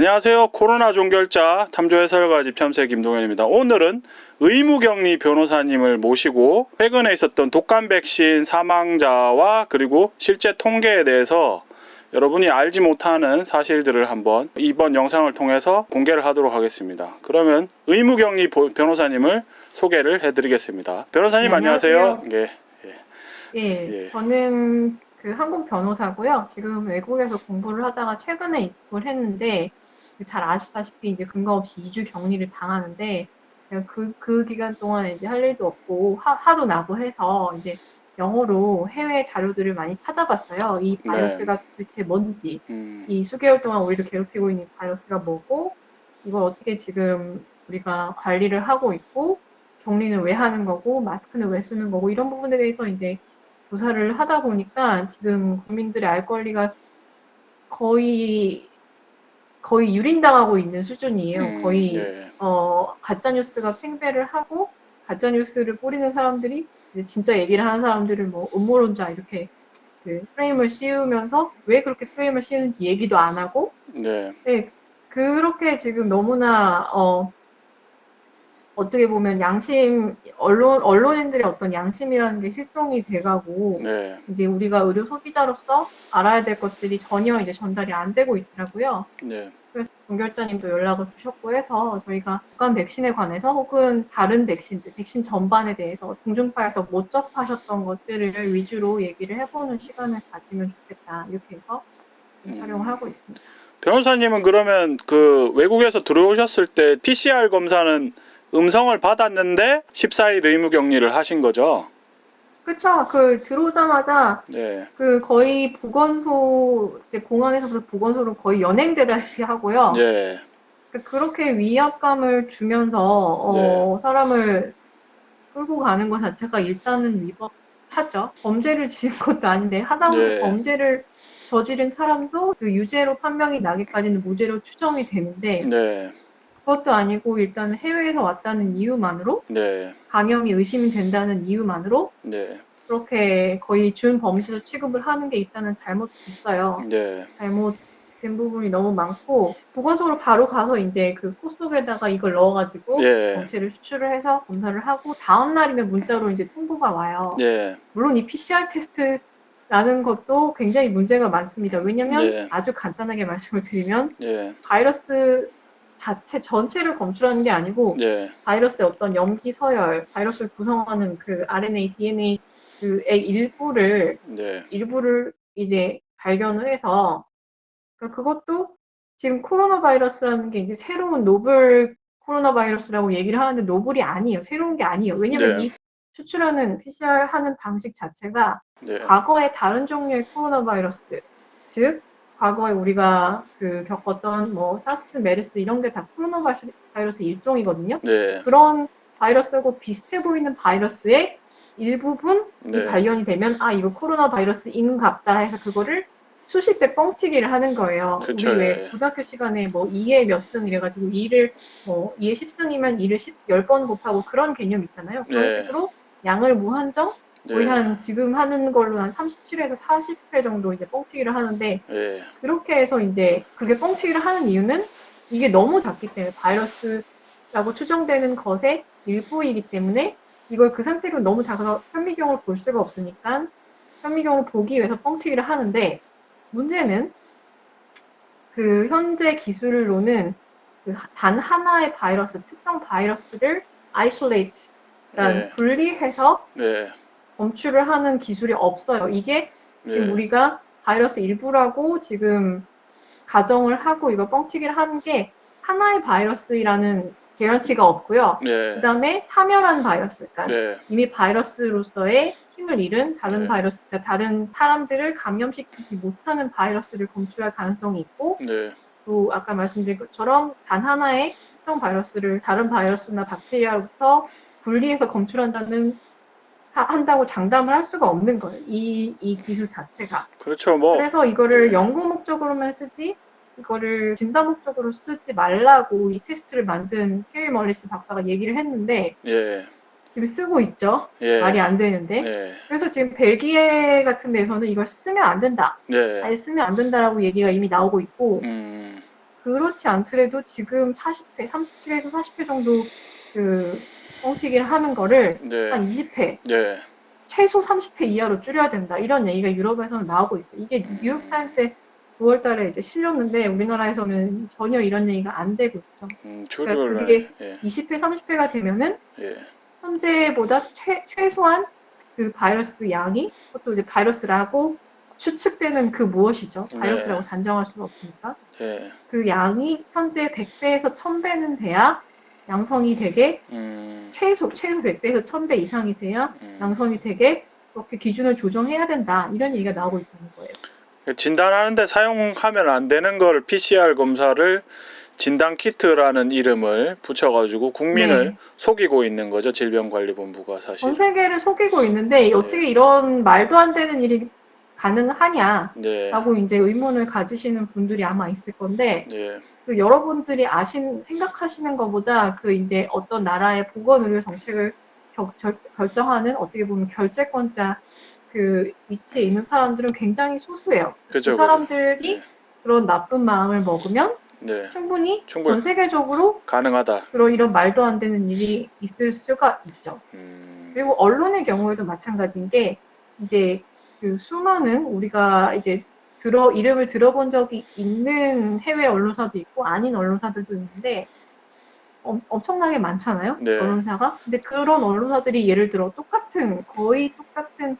안녕하세요. 코로나 종결자 탐조 해설가 집참새 김동현입니다. 오늘은 의무격리 변호사님을 모시고 최근에 있었던 독감 백신 사망자와 그리고 실제 통계에 대해서 여러분이 알지 못하는 사실들을 한번 이번 영상을 통해서 공개를 하도록 하겠습니다. 그러면 의무격리 변호사님을 소개를 해드리겠습니다. 변호사님 네, 안녕하세요. 안녕하세요. 예, 예, 예, 저는 그 한국 변호사고요. 지금 외국에서 공부를 하다가 최근에 입국을 했는데, 잘 아시다시피 이제 근거 없이 2주 격리를 당하는데, 제가 그 기간 동안 이제 할 일도 없고, 화도 나고 해서 이제 영어로 해외 자료들을 많이 찾아봤어요. 이 네, 바이러스가 도대체 뭔지, 음, 이 수개월 동안 우리를 괴롭히고 있는 바이러스가 뭐고, 이걸 어떻게 지금 우리가 관리를 하고 있고, 격리는 왜 하는 거고, 마스크는 왜 쓰는 거고, 이런 부분에 대해서 이제 조사를 하다 보니까 지금 국민들의 알 권리가 거의, 거의 유린당하고 있는 수준이에요. 거의, 예, 가짜뉴스가 팽배를 하고, 가짜뉴스를 뿌리는 사람들이 이제 진짜 얘기를 하는 사람들을 뭐 음모론자 이렇게 그 프레임을 씌우면서 왜 그렇게 프레임을 씌우는지 얘기도 안 하고, 네, 네, 그렇게 지금 너무나, 어떻게 보면 언론인들의 어떤 양심이라는 게 실종이 돼가고, 네, 이제 우리가 의료 소비자로서 알아야 될 것들이 전혀 이제 전달이 안 되고 있더라고요. 네. 그래서 종결자님도 연락을 주셨고 해서 저희가 독감 백신에 관해서 혹은 다른 백신들, 백신 전반에 대해서 공중파에서 못 접하셨던 것들을 위주로 얘기를 해보는 시간을 가지면 좋겠다. 이렇게 해서 지금 촬영을 하고 있습니다. 변호사님은 그러면 그 외국에서 들어오셨을 때 PCR 검사는 음성을 받았는데 14일 의무 격리를 하신 거죠? 그쵸. 그 들어오자마자 네, 그 거의 보건소, 이제 공항에서부터 보건소로 거의 연행되다시피 하고요. 네, 그렇게 위압감을 주면서, 네, 사람을 끌고 가는 것 자체가 일단은 위법하죠. 범죄를 지은 것도 아닌데, 하다못해 네, 범죄를 저지른 사람도 그 유죄로 판명이 나기까지는 무죄로 추정이 되는데, 네, 그것도 아니고 일단 해외에서 왔다는 이유만으로, 네, 감염이 의심이 된다는 이유만으로, 네, 그렇게 거의 준범죄로 취급을 하는 게 일단은 잘못이 있어요. 네, 잘못된 부분이 너무 많고, 보건소로 바로 가서 이제 그 코 속에다가 이걸 넣어가지고 네, 정체를 수출을 해서 검사를 하고, 다음 날이면 문자로 이제 통보가 와요. 네, 물론 이 PCR 테스트라는 것도 굉장히 문제가 많습니다. 왜냐면 네, 아주 간단하게 말씀을 드리면, 네, 바이러스 자체 전체를 검출하는 게 아니고, 네, 바이러스의 어떤 염기 서열, 바이러스를 구성하는 그 RNA, DNA 그의 네, 일부를 이제 발견을 해서, 그러니까 그것도 지금 코로나 바이러스라는 게 이제 새로운 노블 코로나 바이러스라고 얘기를 하는데 노블이 아니에요. 새로운 게 아니에요. 왜냐면 네, 이 추출하는 PCR 하는 방식 자체가 네, 과거의 다른 종류의 코로나 바이러스, 즉 과거에 우리가 그 겪었던 뭐 사스, 메르스 이런 게 다 코로나 바이러스 일종이거든요. 네, 그런 바이러스하고 비슷해 보이는 바이러스의 일부분이 네, 발견이 되면 아 이거 코로나 바이러스인갑다 해서 그거를 수십 배 뻥튀기를 하는 거예요. 그쵸, 우리 왜 예, 고등학교 시간에 뭐 2에 몇 승 이래가지고 2를 뭐 2에 10승이면 2를 10번 곱하고 그런 개념 있잖아요. 그런 네, 식으로 양을 무한정 거의 네, 한 지금 하는 걸로 한 37회에서 40회 정도 이제 뻥튀기를 하는데 예, 그렇게 해서 이제 그렇게 뻥튀기를 하는 이유는 이게 너무 작기 때문에 바이러스라고 추정되는 것의 일부이기 때문에 이걸 그 상태로 너무 작아서 현미경을 볼 수가 없으니까 현미경을 보기 위해서 뻥튀기를 하는데 문제는 그 현재 기술로는 그단 하나의 바이러스, 특정 바이러스를 isolate, 그러니까 예, 분리해서 네, 검출을 하는 기술이 없어요. 이게 지금 네, 우리가 바이러스 일부라고 지금 가정을 하고 이거 뻥튀기를 하는 게 하나의 바이러스라는 개런티가 없고요. 그 네, 다음에 사멸한 바이러스, 그러니까 네, 이미 바이러스로서의 힘을 잃은 다른 네, 바이러스, 그러니까 다른 사람들을 감염시키지 못하는 바이러스를 검출할 가능성이 있고, 네, 또 아까 말씀드린 것처럼 단 하나의 특정 바이러스를 다른 바이러스나 박테리아로부터 분리해서 검출한다는 한다고 장담을 할 수가 없는 거예요. 이 기술 자체가. 그렇죠, 뭐, 그래서 이거를 예, 연구 목적으로만 쓰지, 이거를 진단 목적으로 쓰지 말라고 이 테스트를 만든 캐리 머리스 박사가 얘기를 했는데, 예, 지금 쓰고 있죠. 예, 말이 안 되는데. 네, 그래서 지금 벨기에 같은 데서는 이걸 쓰면 안 된다. 네, 아예 쓰면 안 된다라고 얘기가 이미 나오고 있고, 음, 그렇지 않더라도 지금 40회, 37회에서 40회 정도 그 뻥튀기를 하는 거를 네. 한 20회, 네. 최소 30회 이하로 줄여야 된다. 이런 얘기가 유럽에서는 나오고 있어요. 이게 뉴욕타임스에 9월 달에 이제 실렸는데 우리나라에서는 전혀 이런 얘기가 안 되고 있죠. 그러니까 줄을, 그게 예. 20회, 30회가 되면은 예. 현재보다 최소한 그 바이러스 양이, 그것도 이제 바이러스라고 추측되는 그 무엇이죠. 네. 바이러스라고 단정할 수는 없으니까. 예. 그 양이 현재 100배에서 1000배는 돼야 양성이 되게 최소 100배에서 1000배 이상이 돼야 양성이 되게 그렇게 기준을 조정해야 된다. 이런 얘기가 나오고 있다는 거예요. 진단하는데 사용하면 안 되는 걸 PCR 검사를 진단 키트라는 이름을 붙여가지고 국민을 네. 속이고 있는 거죠. 질병관리본부가 사실. 전 세계를 속이고 있는데 어떻게 이런 말도 안 되는 일이 가능하냐라고 네. 이제 의문을 가지시는 분들이 아마 있을 건데 네. 그 여러분들이 생각하시는 것보다 그 이제 어떤 나라의 보건의료 정책을 결정하는 어떻게 보면 결재권자 그 위치에 있는 사람들은 굉장히 소수예요. 그죠, 그 사람들이 네. 그런 나쁜 마음을 먹으면 네. 충분히 전 세계적으로 가능하다. 이런 말도 안 되는 일이 있을 수가 있죠. 그리고 언론의 경우에도 마찬가지인 게 이제 그 수많은 우리가 이제 이름을 들어본 적이 있는 해외 언론사도 있고 아닌 언론사들도 있는데 엄청나게 많잖아요. 네. 언론사가. 근데 그런 언론사들이 예를 들어 거의 똑같은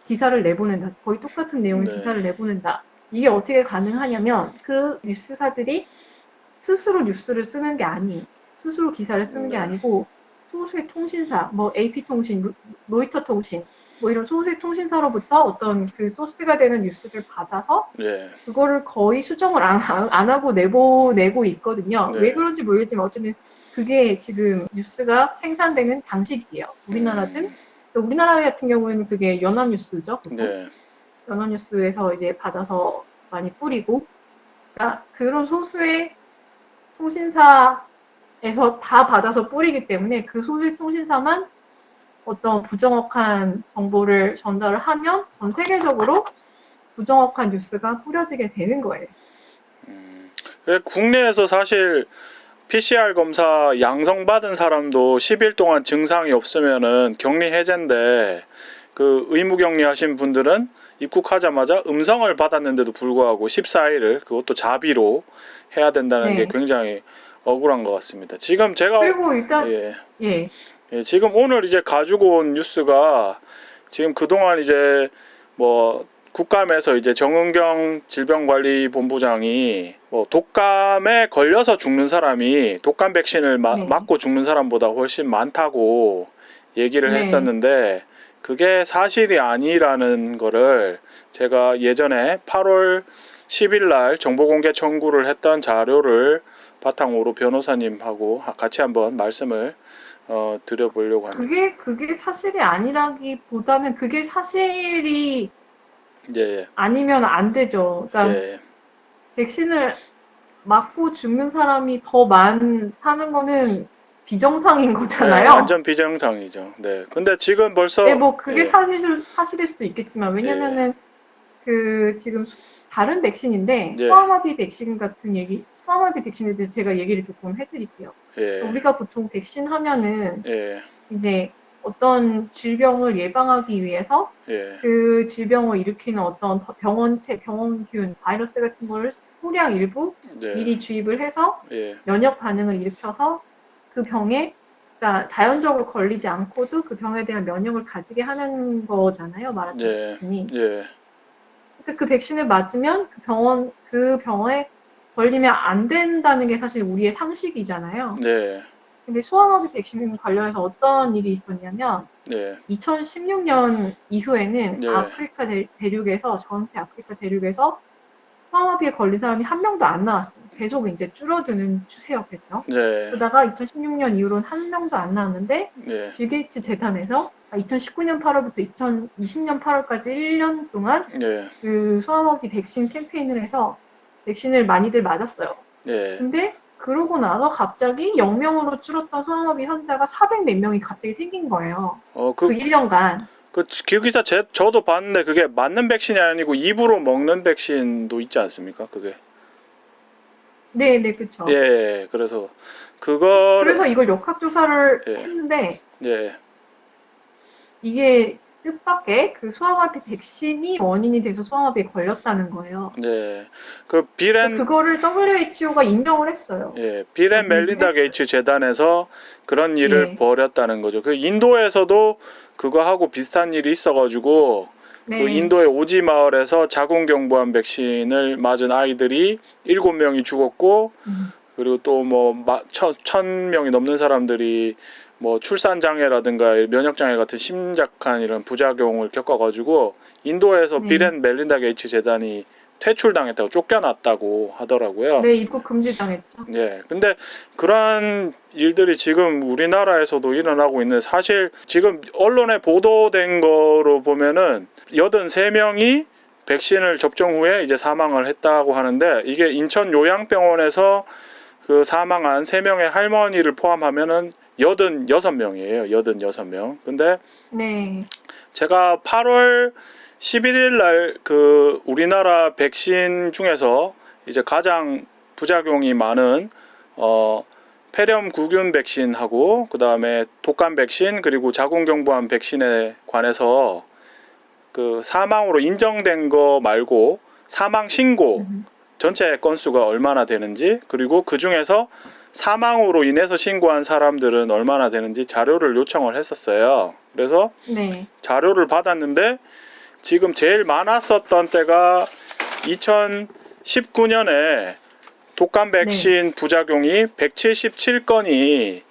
기사를 내보낸다. 거의 똑같은 내용의 네. 기사를 내보낸다. 이게 어떻게 가능하냐면 그 뉴스사들이 스스로 뉴스를 쓰는 게 스스로 기사를 쓰는 게 네. 아니고 소수의 통신사, 뭐 AP통신, 로이터 통신, 뭐 이런 소수의 통신사로부터 어떤 그 소스가 되는 뉴스를 받아서 네. 그거를 거의 수정을 안 하고 내보내고 있거든요. 네. 왜 그런지 모르겠지만 어쨌든 그게 지금 뉴스가 생산되는 방식이에요. 우리나라 같은 경우에는 그게 연합뉴스죠, 보통. 네. 연합뉴스에서 이제 받아서 많이 뿌리고, 그러니까 그런 소수의 통신사에서 다 받아서 뿌리기 때문에 그 소수의 통신사만 어떤 부정확한 정보를 전달을 하면 전 세계적으로 부정확한 뉴스가 뿌려지게 되는 거예요. 국내에서 사실 PCR 검사 양성받은 사람도 10일 동안 증상이 없으면은 격리 해제인데 그 의무격리 하신 분들은 입국하자마자 음성을 받았는데도 불구하고 14일을 그것도 자비로 해야 된다는 게 네. 굉장히 억울한 것 같습니다. 지금 제가 그리고 일단 예, 지금 오늘 이제 가지고 온 뉴스가 지금 그동안 이제 뭐 국감에서 이제 정은경 질병관리본부장이 뭐 독감에 걸려서 죽는 사람이 독감 백신을 네. 맞고 죽는 사람보다 훨씬 많다고 얘기를 네. 했었는데 그게 사실이 아니라는 거를 제가 예전에 8월 10일 날 정보공개 청구를 했던 자료를 바탕으로 변호사님하고 같이 한번 말씀을 드려보려고 합니다. 그게 사실이 아니라기보다는 그게 사실이 예, 아니면 안 되죠. 그러니까 예, 백신을 맞고 죽는 사람이 더 많다는 거는 비정상인 네, 거잖아요. 완전 비정상이죠. 네, 근데 지금 벌써 네, 뭐 그게 예, 사실일 수도 있겠지만 왜냐면은 그 지금 다른 백신인데 예. 소아마비 백신에 대해서 제가 얘기를 조금 해드릴게요. 예, 우리가 보통 백신 하면은 예, 이제 어떤 질병을 예방하기 위해서 예, 그 질병을 일으키는 어떤 병원균, 바이러스 같은 거를 소량 일부 네, 미리 주입을 해서 예, 면역 반응을 일으켜서 그 병에 그러니까 자연적으로 걸리지 않고도 그 병에 대한 면역을 가지게 하는 거잖아요. 말하자면 예, 백신이. 예, 그러니까 그 백신을 맞으면 그 병에 걸리면 안 된다는 게 사실 우리의 상식이잖아요. 네, 근데 소아마비 백신 관련해서 어떤 일이 있었냐면 네, 2016년 이후에는 네, 아프리카 대륙에서 전체 아프리카 대륙에서 소아마비에 걸린 사람이 한 명도 안 나왔어요. 계속 이제 줄어드는 추세였겠죠. 네, 그러다가 2016년 이후로는 한 명도 안 나왔는데 네, 빌 게이츠 재단에서 2019년 8월부터 2020년 8월까지 1년 동안 네, 그 소아마비 백신 캠페인을 해서 백신을 많이들 맞았어요. 네. 근데 그러고 나서 갑자기 0명으로 줄었던 소아마비 환자가 400 몇 명이 갑자기 생긴 거예요. 그 1년간. 그 기사 저도 봤는데 그게 맞는 백신이 아니고 입으로 먹는 백신도 있지 않습니까? 그게. 네, 네, 그쵸. 예, 그래서 그거를 그래서 이걸 역학조사를 예, 했는데, 예, 이게 뜻밖의 그 소아마비 백신이 원인이 돼서 소아마비에 걸렸다는 거예요. 예. 그 그래서 빌앤 그거를 WHO가 인정을 했어요. 예, 빌앤 거짓 멜린다 인지했어요. 게이츠 재단에서 그런 일을 예. 벌였다는 거죠. 그 인도에서도 그거하고 비슷한 일이 있어가지고 그 네. 인도의 오지 마을에서 자궁경부암 백신을 맞은 아이들이 7명이 죽었고 음. 그리고 또 뭐 1,000명이 넘는 사람들이 뭐 출산 장애라든가 면역 장애 같은 심각한 이런 부작용을 겪어가지고 인도에서 네. 빌앤 멜린다 게이츠 재단이 퇴출당했다고 쫓겨났다고 하더라고요. 네, 입국 금지당했죠. 예. 근데 그런 일들이 지금 우리나라에서도 일어나고 있는 사실 지금 언론에 보도된 거로 보면은 83명이 백신을 접종 후에 이제 사망을 했다고 하는데 이게 인천 요양병원에서 그 사망한 3명의 할머니를 포함하면은 86명이에요. 86명. 근데 네. 제가 8월 11일 날 그 우리나라 백신 중에서 이제 가장 부작용이 많은 폐렴 구균 백신하고 그다음에 독감 백신 그리고 자궁경부암 백신에 관해서 그 사망으로 인정된 거 말고 사망 신고 음. 전체 건수가 얼마나 되는지 그리고 그 중에서 사망으로 인해서 신고한 사람들은 얼마나 되는지 자료를 요청을 했었어요. 그래서 네. 자료를 받았는데 지금 제일 많았었던 때가 2019년에 독감 네. 백신 부작용이 177건이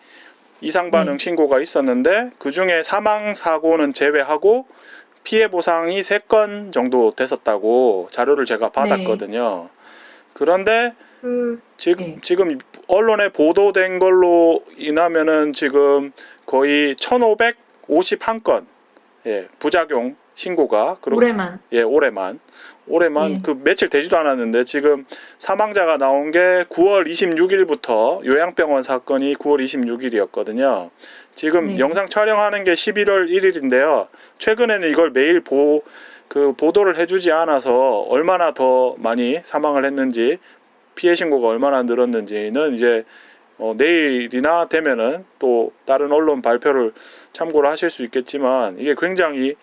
이상 반응 네. 신고가 있었는데 그 중에 사망 사고는 제외하고 피해 보상이 3건 정도 됐었다고 자료를 제가 네. 받았거든요. 그런데 그, 네. 지금 언론에 보도된 걸로 인하면은 지금 거의 1,551건 예, 부작용 신고가 올해만. 예, 올해만 예. 그 며칠 되지도 않았는데 지금 사망자가 나온 게 9월 26일부터 요양병원 사건이 9월 26일이었거든요. 지금 네. 영상 촬영하는 게 11월 1일인데요. 최근에는 이걸 매일 보도를 해주지 않아서 얼마나 더 많이 사망을 했는지 피해 신고가 얼마나 늘었는지는 이제 내일이나 되면은 또 다른 언론 발표를 참고를 하실 수 있겠지만 이게 굉장히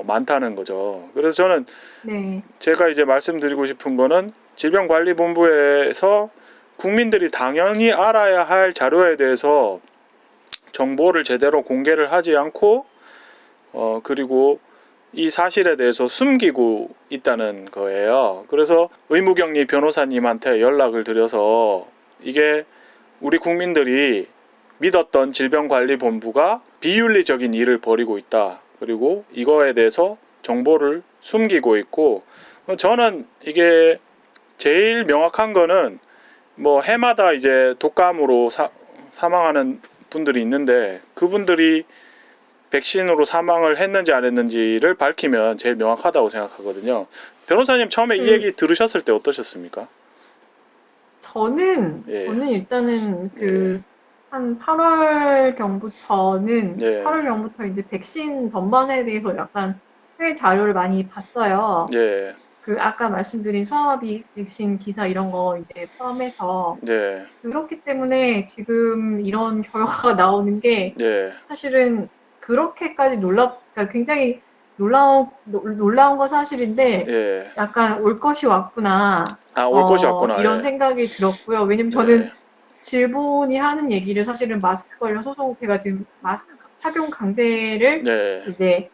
많다는 거죠. 그래서 저는 네. 제가 이제 말씀드리고 싶은 거는 질병관리본부에서 국민들이 당연히 알아야 할 자료에 대해서 정보를 제대로 공개를 하지 않고 그리고 이 사실에 대해서 숨기고 있다는 거예요. 그래서 의무격리 변호사님한테 연락을 드려서 이게 우리 국민들이 믿었던 질병관리본부가 비윤리적인 일을 벌이고 있다. 그리고 이거에 대해서 정보를 숨기고 있고 저는 이게 제일 명확한 거는 뭐 해마다 이제 독감으로 사망하는 분들이 있는데 그분들이 백신으로 사망을 했는지 안 했는지를 밝히면 제일 명확하다고 생각하거든요. 변호사님 처음에 이 그, 얘기 들으셨을 때 어떠셨습니까? 예, 저는 일단은 예, 한 8월 예, 8월 경부터 이제 백신 전반에 대해서 약간 해외 자료를 많이 봤어요. 예, 아까 말씀드린 소아마비 백신 기사 이런 거 이제 포함해서. 예, 그렇기 때문에 지금 이런 결과가 나오는 게 예, 사실은 그렇게까지 그러니까 굉장히 놀라운 건 사실인데 예. 약간 올 것이 왔구나. 아, 올 것이 왔구나. 이런 예, 생각이 들었고요. 왜냐면 예, 저는 질본이 하는 얘기를 사실은 마스크 관련 소송, 제가 지금 마스크 착용 예, 이제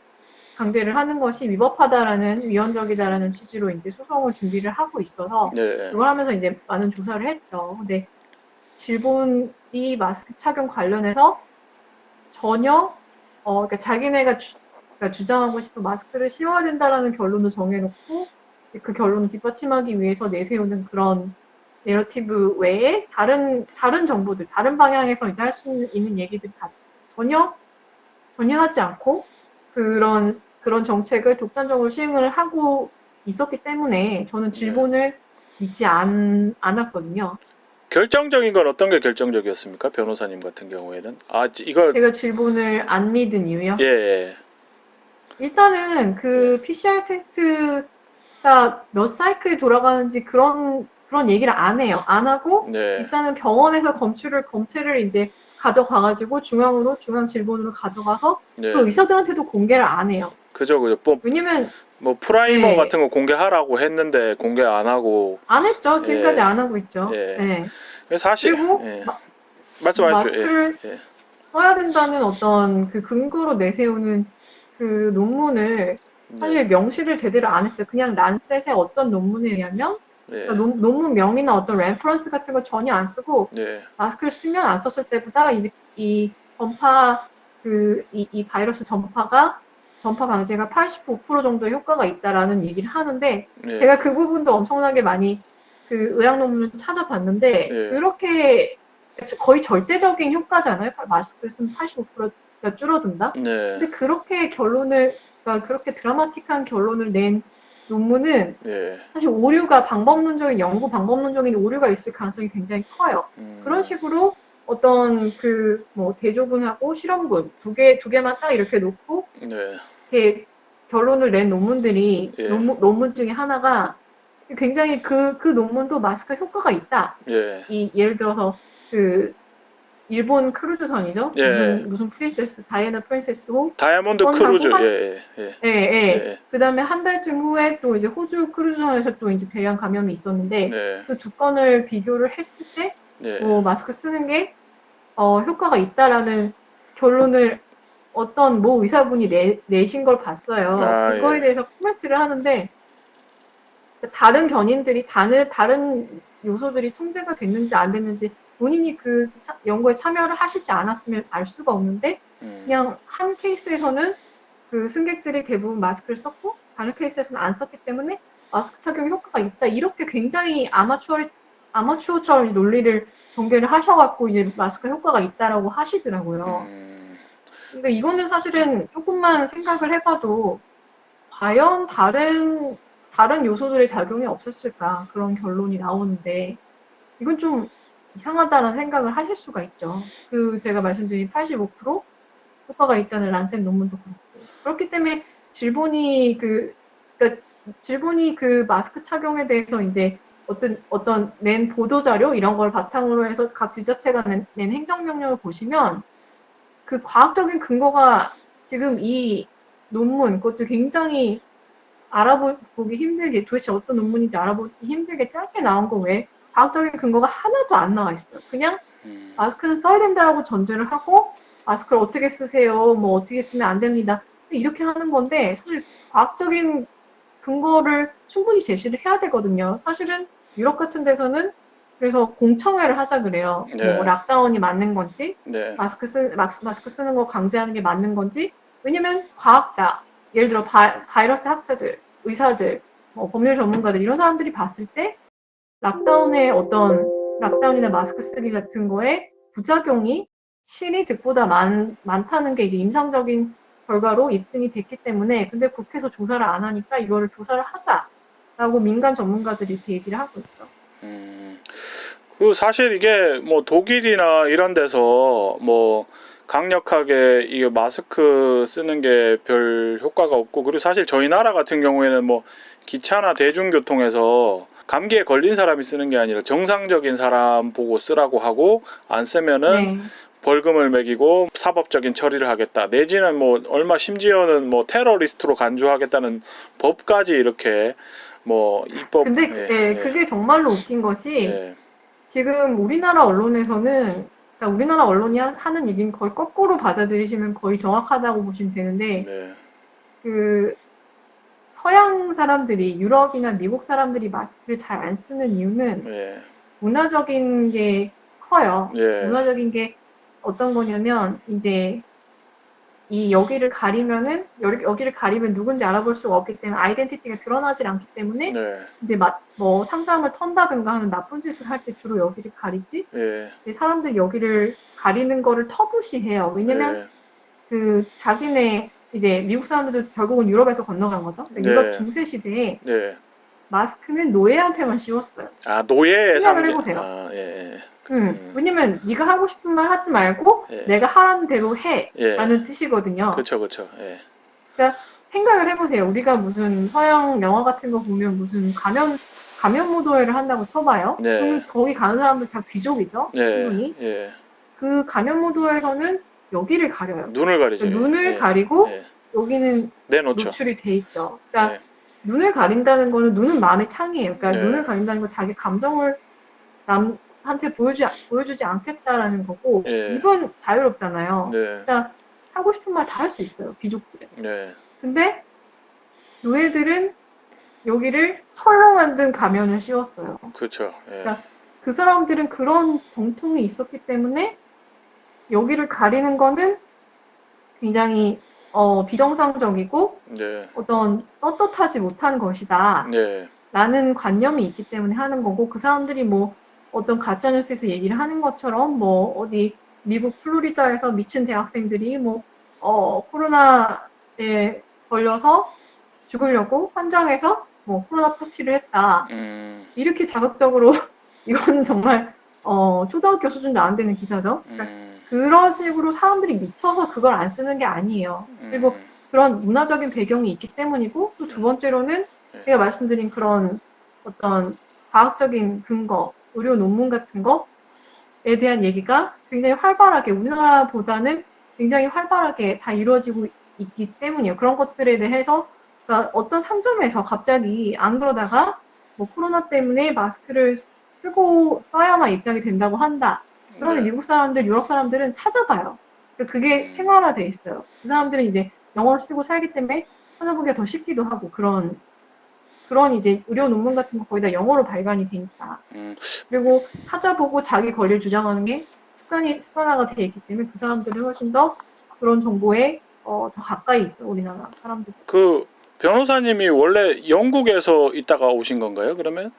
강제를 하는 것이 위법하다라는, 위헌적이다라는 취지로 이제 소송을 준비를 하고 있어서 예, 그걸 하면서 이제 많은 조사를 했죠. 근데 질본이 마스크 착용 관련해서 전혀 그러니까 그러니까 주장하고 싶은 마스크를 씌워야 된다라는 결론을 정해놓고 그 결론을 뒷받침하기 위해서 내세우는 그런 내러티브 외에 다른 정보들, 다른 방향에서 이제 할 수 있는 얘기들 다 전혀 하지 않고 그런 정책을 독단적으로 시행을 하고 있었기 때문에 저는 예. 질본을 믿지 않았거든요. 결정적인 건 어떤 게 결정적이었습니까? 변호사님 같은 경우에는 아 이걸 제가 질본을 안 믿은 예, 이유요? 예, 일단은 예, PCR 테스트가 몇 사이클이 돌아가는지 그런 그런 얘기를 안 해요. 안 하고 네. 일단은 병원에서 검체를 이제 가져가가지고 중앙질본으로 가져가서 그 네. 의사들한테도 공개를 안 해요. 그죠. 왜냐면 뭐 프라이머 네, 같은 거 공개하라고 했는데 공개 안 하고. 안 했죠. 지금까지 예. 안 하고 있죠. 예. 네. 사실 그리고 예. 말씀하십시오. 예. 마스크를 예. 써야 된다는 어떤 그 근거로 내세우는 그 논문을 네. 사실 명시를 제대로 안 했어요. 그냥 란셋의 어떤 논문에 의하면 네. 그러니까 논문명이나 어떤 레퍼런스 같은 걸 전혀 안 쓰고 네. 마스크를 쓰면 안 썼을 때보다 이 전파 이 바이러스 전파 방지가 85% 정도 효과가 있다라는 얘기를 하는데 네. 제가 그 부분도 엄청나게 많이 그 의학 논문을 찾아봤는데 네. 그렇게 거의 절대적인 효과잖아요. 마스크를 쓰면 85%가 줄어든다. 네. 근데 그러니까 그렇게 드라마틱한 결론을 낸 논문은 네. 사실 연구 방법론적인 오류가 있을 가능성이 굉장히 커요. 그런 식으로 어떤 뭐 대조군하고 실험군 두 개만 딱 이렇게 놓고 네. 이렇게 결론을 낸 예. 논문 중에 하나가 굉장히 그 논문도 마스크 효과가 있다. 예. 예를 들어서 그 일본 크루즈선이죠. 예. 무슨 다이애나 프린세스호 다이아몬드 크루즈. 건하고 예. 예. 예, 예. 예. 그 다음에 한 달쯤 후에 또 이제 호주 크루즈선에서 또 이제 대량 감염이 있었는데 네. 그 두 건을 비교를 했을 때 네. 마스크 쓰는 게 효과가 있다라는 결론을 어떤 모 의사분이 내신 걸 봤어요. 아, 그거에 예. 대해서 코멘트를 하는데 다른 견인들이 다른 요소들이 통제가 됐는지 안 됐는지 본인이 연구에 참여를 하시지 않았으면 알 수가 없는데 그냥 한 케이스에서는 그 승객들이 대부분 마스크를 썼고 다른 케이스에서는 안 썼기 때문에 마스크 착용 효과가 있다. 이렇게 굉장히 아마추어처럼 논리를 전개를 하셔갖고 이제 마스크 효과가 있다라고 하시더라고요. 그러니까 이거는 사실은 조금만 생각을 해봐도 과연 다른 요소들의 작용이 없었을까 그런 결론이 나오는데 이건 좀 이상하다는 생각을 하실 수가 있죠. 제가 말씀드린 85% 효과가 있다는 란센 논문도 그렇고. 그렇기 때문에 그러니까 질본이 그 마스크 착용에 대해서 이제 어떤 낸 보도자료 이런 걸 바탕으로 해서 각 지자체가 낸 행정명령을 보시면 그 과학적인 근거가 지금 이 논문, 그것도 굉장히 알아보기 힘들게, 도대체 어떤 논문인지 알아보기 힘들게 짧게 나온 거 외에 과학적인 근거가 하나도 안 나와 있어요. 그냥 마스크는 써야 된다라고 전제를 하고 마스크를 어떻게 쓰세요? 뭐 어떻게 쓰면 안 됩니다. 이렇게 하는 건데 사실 과학적인 근거를 충분히 제시를 해야 되거든요. 사실은 유럽 같은 데서는 그래서 공청회를 하자 그래요. 네. 뭐 락다운이 맞는 건지 네. 마스크 쓰는 거 강제하는 게 맞는 건지 왜냐면 과학자 예를 들어 바이러스 학자들, 의사들, 뭐 법률 전문가들 이런 사람들이 봤을 때 락다운이나 마스크 쓰기 같은 거에 부작용이 실이 득보다 많다는 게 이제 임상적인 결과로 입증이 됐기 때문에 근데 국회에서 조사를 안 하니까 이거를 조사를 하자라고 민간 전문가들이 이렇게 얘기를 하고 있죠. 그 사실 이게 뭐 독일이나 이런 데서 뭐 강력하게 이게 마스크 쓰는 게 별 효과가 없고 그리고 사실 저희 나라 같은 경우에는 뭐 기차나 대중교통에서 감기에 걸린 사람이 쓰는 게 아니라 정상적인 사람 보고 쓰라고 하고 안 쓰면은 네. 벌금을 매기고 사법적인 처리를 하겠다. 내지는 뭐 얼마 심지어는 뭐 테러리스트로 간주하겠다는 법까지 이렇게 뭐 입법. 근데 그게 정말로 웃긴 것이 예. 지금 우리나라 언론에서는 그러니까 우리나라 언론이 하는 얘기는 거의 거꾸로 받아들이시면 거의 정확하다고 보시면 되는데 네. 그 서양 사람들이 유럽이나 미국 사람들이 마스크를 잘 안 쓰는 이유는 예. 문화적인 게 커요. 예. 문화적인 게 어떤 거냐면 이제 여기를 가리면 누군지 알아볼 수가 없기 때문에 아이덴티티가 드러나질 않기 때문에 네. 이제 뭐 상점을 턴다든가 하는 나쁜 짓을 할 때 주로 여기를 가리지. 예. 사람들이 여기를 가리는 거를 터부시해요. 왜냐면 예. 자기네 이제 미국 사람들도 결국은 유럽에서 건너간 거죠. 네. 유럽 중세 시대에 네. 마스크는 노예한테만 씌웠어요. 아, 노예의 생각을 상징. 해보세요. 아, 예. 왜냐면 네가 하고 싶은 말 하지 말고 예. 내가 하라는 대로 해라는 예. 뜻이거든요. 그쵸. 예. 그러니까 생각을 해보세요. 우리가 무슨 서양 영화 같은 거 보면 무슨 감염무도회를 한다고 쳐봐요. 네. 그러면 거기 가는 사람들 다 귀족이죠. 예. 신분이. 예. 그 감염무도회에서는 여기를 가려요. 눈을 가리죠. 그러니까 눈을 예. 가리고 예. 여기는 내놓죠. 노출이 돼 있죠. 그러니까 예. 눈을 가린다는 거는 눈은 마음의 창이에요. 그러니까 네. 눈을 가린다는 건 자기 감정을 남한테 보여주지 않겠다라는 거고 예. 입은 자유롭잖아요. 네. 그러니까 하고 싶은 말 다 할 수 있어요. 귀족들은. 네. 근데 노예들은 여기를 철로 만든 가면을 씌웠어요. 그렇죠. 예. 그러니까 그 사람들은 그런 정통이 있었기 때문에 여기를 가리는 거는 굉장히 비정상적이고 네. 어떤 떳떳하지 못한 것이다 네. 라는 관념이 있기 때문에 하는 거고 그 사람들이 뭐 어떤 가짜뉴스에서 얘기를 하는 것처럼 뭐 어디 미국 플로리다에서 미친 대학생들이 뭐 코로나에 걸려서 죽으려고 환장해서 뭐 코로나 파티를 했다. 이렇게 자극적으로 이건 정말 초등학교 수준도 안 되는 기사죠. 그러니까 그런 식으로 사람들이 미쳐서 그걸 안 쓰는 게 아니에요. 그리고 그런 문화적인 배경이 있기 때문이고 또 두 번째로는 제가 말씀드린 그런 어떤 과학적인 근거, 의료 논문 같은 거에 대한 얘기가 굉장히 활발하게 우리나라보다는 굉장히 활발하게 다 이루어지고 있기 때문이에요. 그런 것들에 대해서 그러니까 어떤 상점에서 갑자기 안 그러다가 뭐 코로나 때문에 마스크를 쓰고 써야만 입장이 된다고 한다. 그러면 네. 미국 사람들, 유럽 사람들은 찾아봐요. 그러니까 그게 생활화돼 있어요. 그 사람들은 이제 영어를 쓰고 살기 때문에 찾아보기가 더 쉽기도 하고 그런 이제 의료 논문 같은 거 거의 다 영어로 발간이 되니까. 그리고 찾아보고 자기 권리를 주장하는 게 습관화가 돼 있기 때문에 그 사람들은 훨씬 더 그런 정보에 더 가까이 있죠. 우리나라 사람들. 그 변호사님이 원래 영국에서 있다가 오신 건가요? 그러면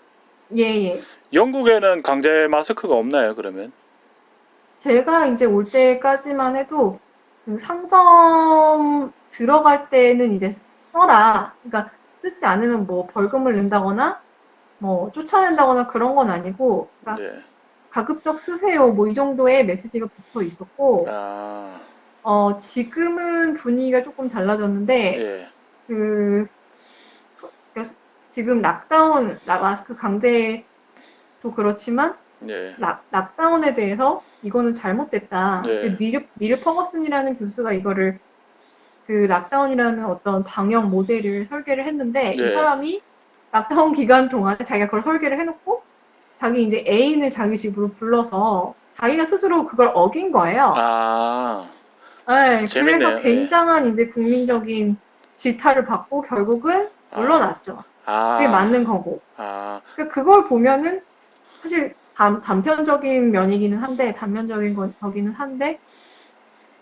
예, 예. 영국에는 강제 마스크가 없나요? 그러면? 제가 이제 올 때까지만 해도 그 상점 들어갈 때는 이제 써라. 그러니까 쓰지 않으면 뭐 벌금을 낸다거나 뭐 쫓아낸다거나 그런 건 아니고 그러니까 네. 가급적 쓰세요. 뭐 이 정도의 메시지가 붙어 있었고 아. 지금은 분위기가 조금 달라졌는데 예. 그 지금 마스크 강제도 그렇지만 네. 락다운에 대해서 이거는 잘못됐다. 네. 닐 퍼거슨이라는 교수가 이거를 그 락다운이라는 어떤 방역 모델을 설계를 했는데 이 네. 사람이 락다운 기간 동안에 자기가 그걸 설계를 해놓고 자기 이제 애인을 자기 집으로 불러서 자기가 스스로 그걸 어긴 거예요. 아. 네, 재밌네요. 그래서 굉장한 이제 국민적인 질타를 받고 결국은 물러났죠. 그게 맞는 거고. 아. 그러니까 그걸 보면은 사실 단편적인 면이기는 한데 거기는 한데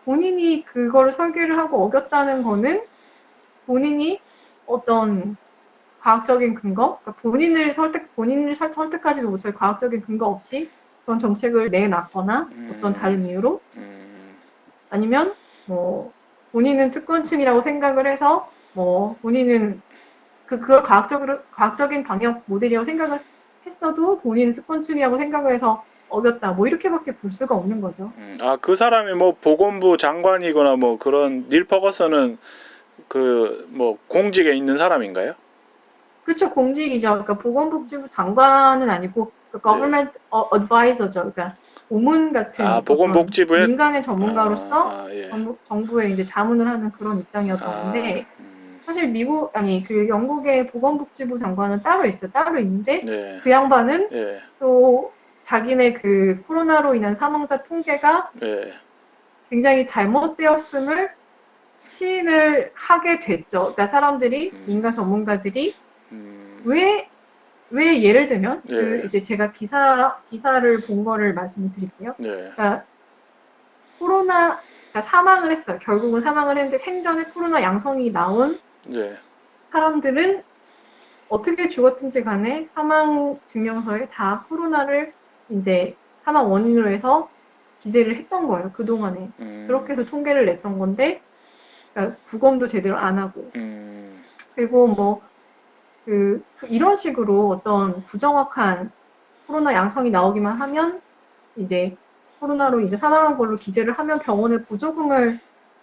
본인이 그거를 설계를 하고 어겼다는 거는 본인이 어떤 과학적인 근거, 그러니까 본인을 설득하지도 못할 과학적인 근거 없이 그런 정책을 내놨거나 어떤 다른 이유로 아니면 뭐 본인은 특권층이라고 생각을 해서 뭐 본인은 그걸 과학적인 방역 모델이라고 생각을 했어도 본인은 특권층이라고 생각을 해서 어겼다. 뭐 이렇게밖에 볼 수가 없는 거죠. 그 사람이 뭐 보건부 장관이거나 뭐 그런 닐 퍼거슨은 그 뭐 공직에 있는 사람인가요? 그쵸, 공직이죠. 그러니까 보건복지부 장관은 아니고 그 government advisor죠. 그러니까 고문 같은 어떤 보건복지부의 민간의 전문가로서 예. 정부에 이제 자문을 하는 그런 입장이었던 건데 사실 그 영국의 보건복지부 장관은 따로 있어요. 따로 있는데 네. 그 양반은 예. 또 자기네 그 코로나로 인한 사망자 통계가 예. 굉장히 잘못되었음을 시인을 하게 됐죠. 그러니까 사람들이 민간 전문가들이 왜 예를 들면 그 예. 이제 제가 기사를 본 거를 말씀을 드릴게요. 네. 그러니까 그러니까 사망을 했어요. 결국은 사망을 했는데 생전에 코로나 양성이 나온 네. 사람들은 어떻게 죽었든지 간에 사망 증명서에 다 코로나를 이제 사망 원인으로 해서 기재를 했던 거예요. 그동안에. 그렇게 해서 통계를 냈던 건데 그러니까 부검도 제대로 안 하고 그리고 뭐 이런 식으로 어떤 부정확한 코로나 양성이 나오기만 하면 이제 코로나로 이제 사망한 걸로 기재를 하면 병원에 보조금을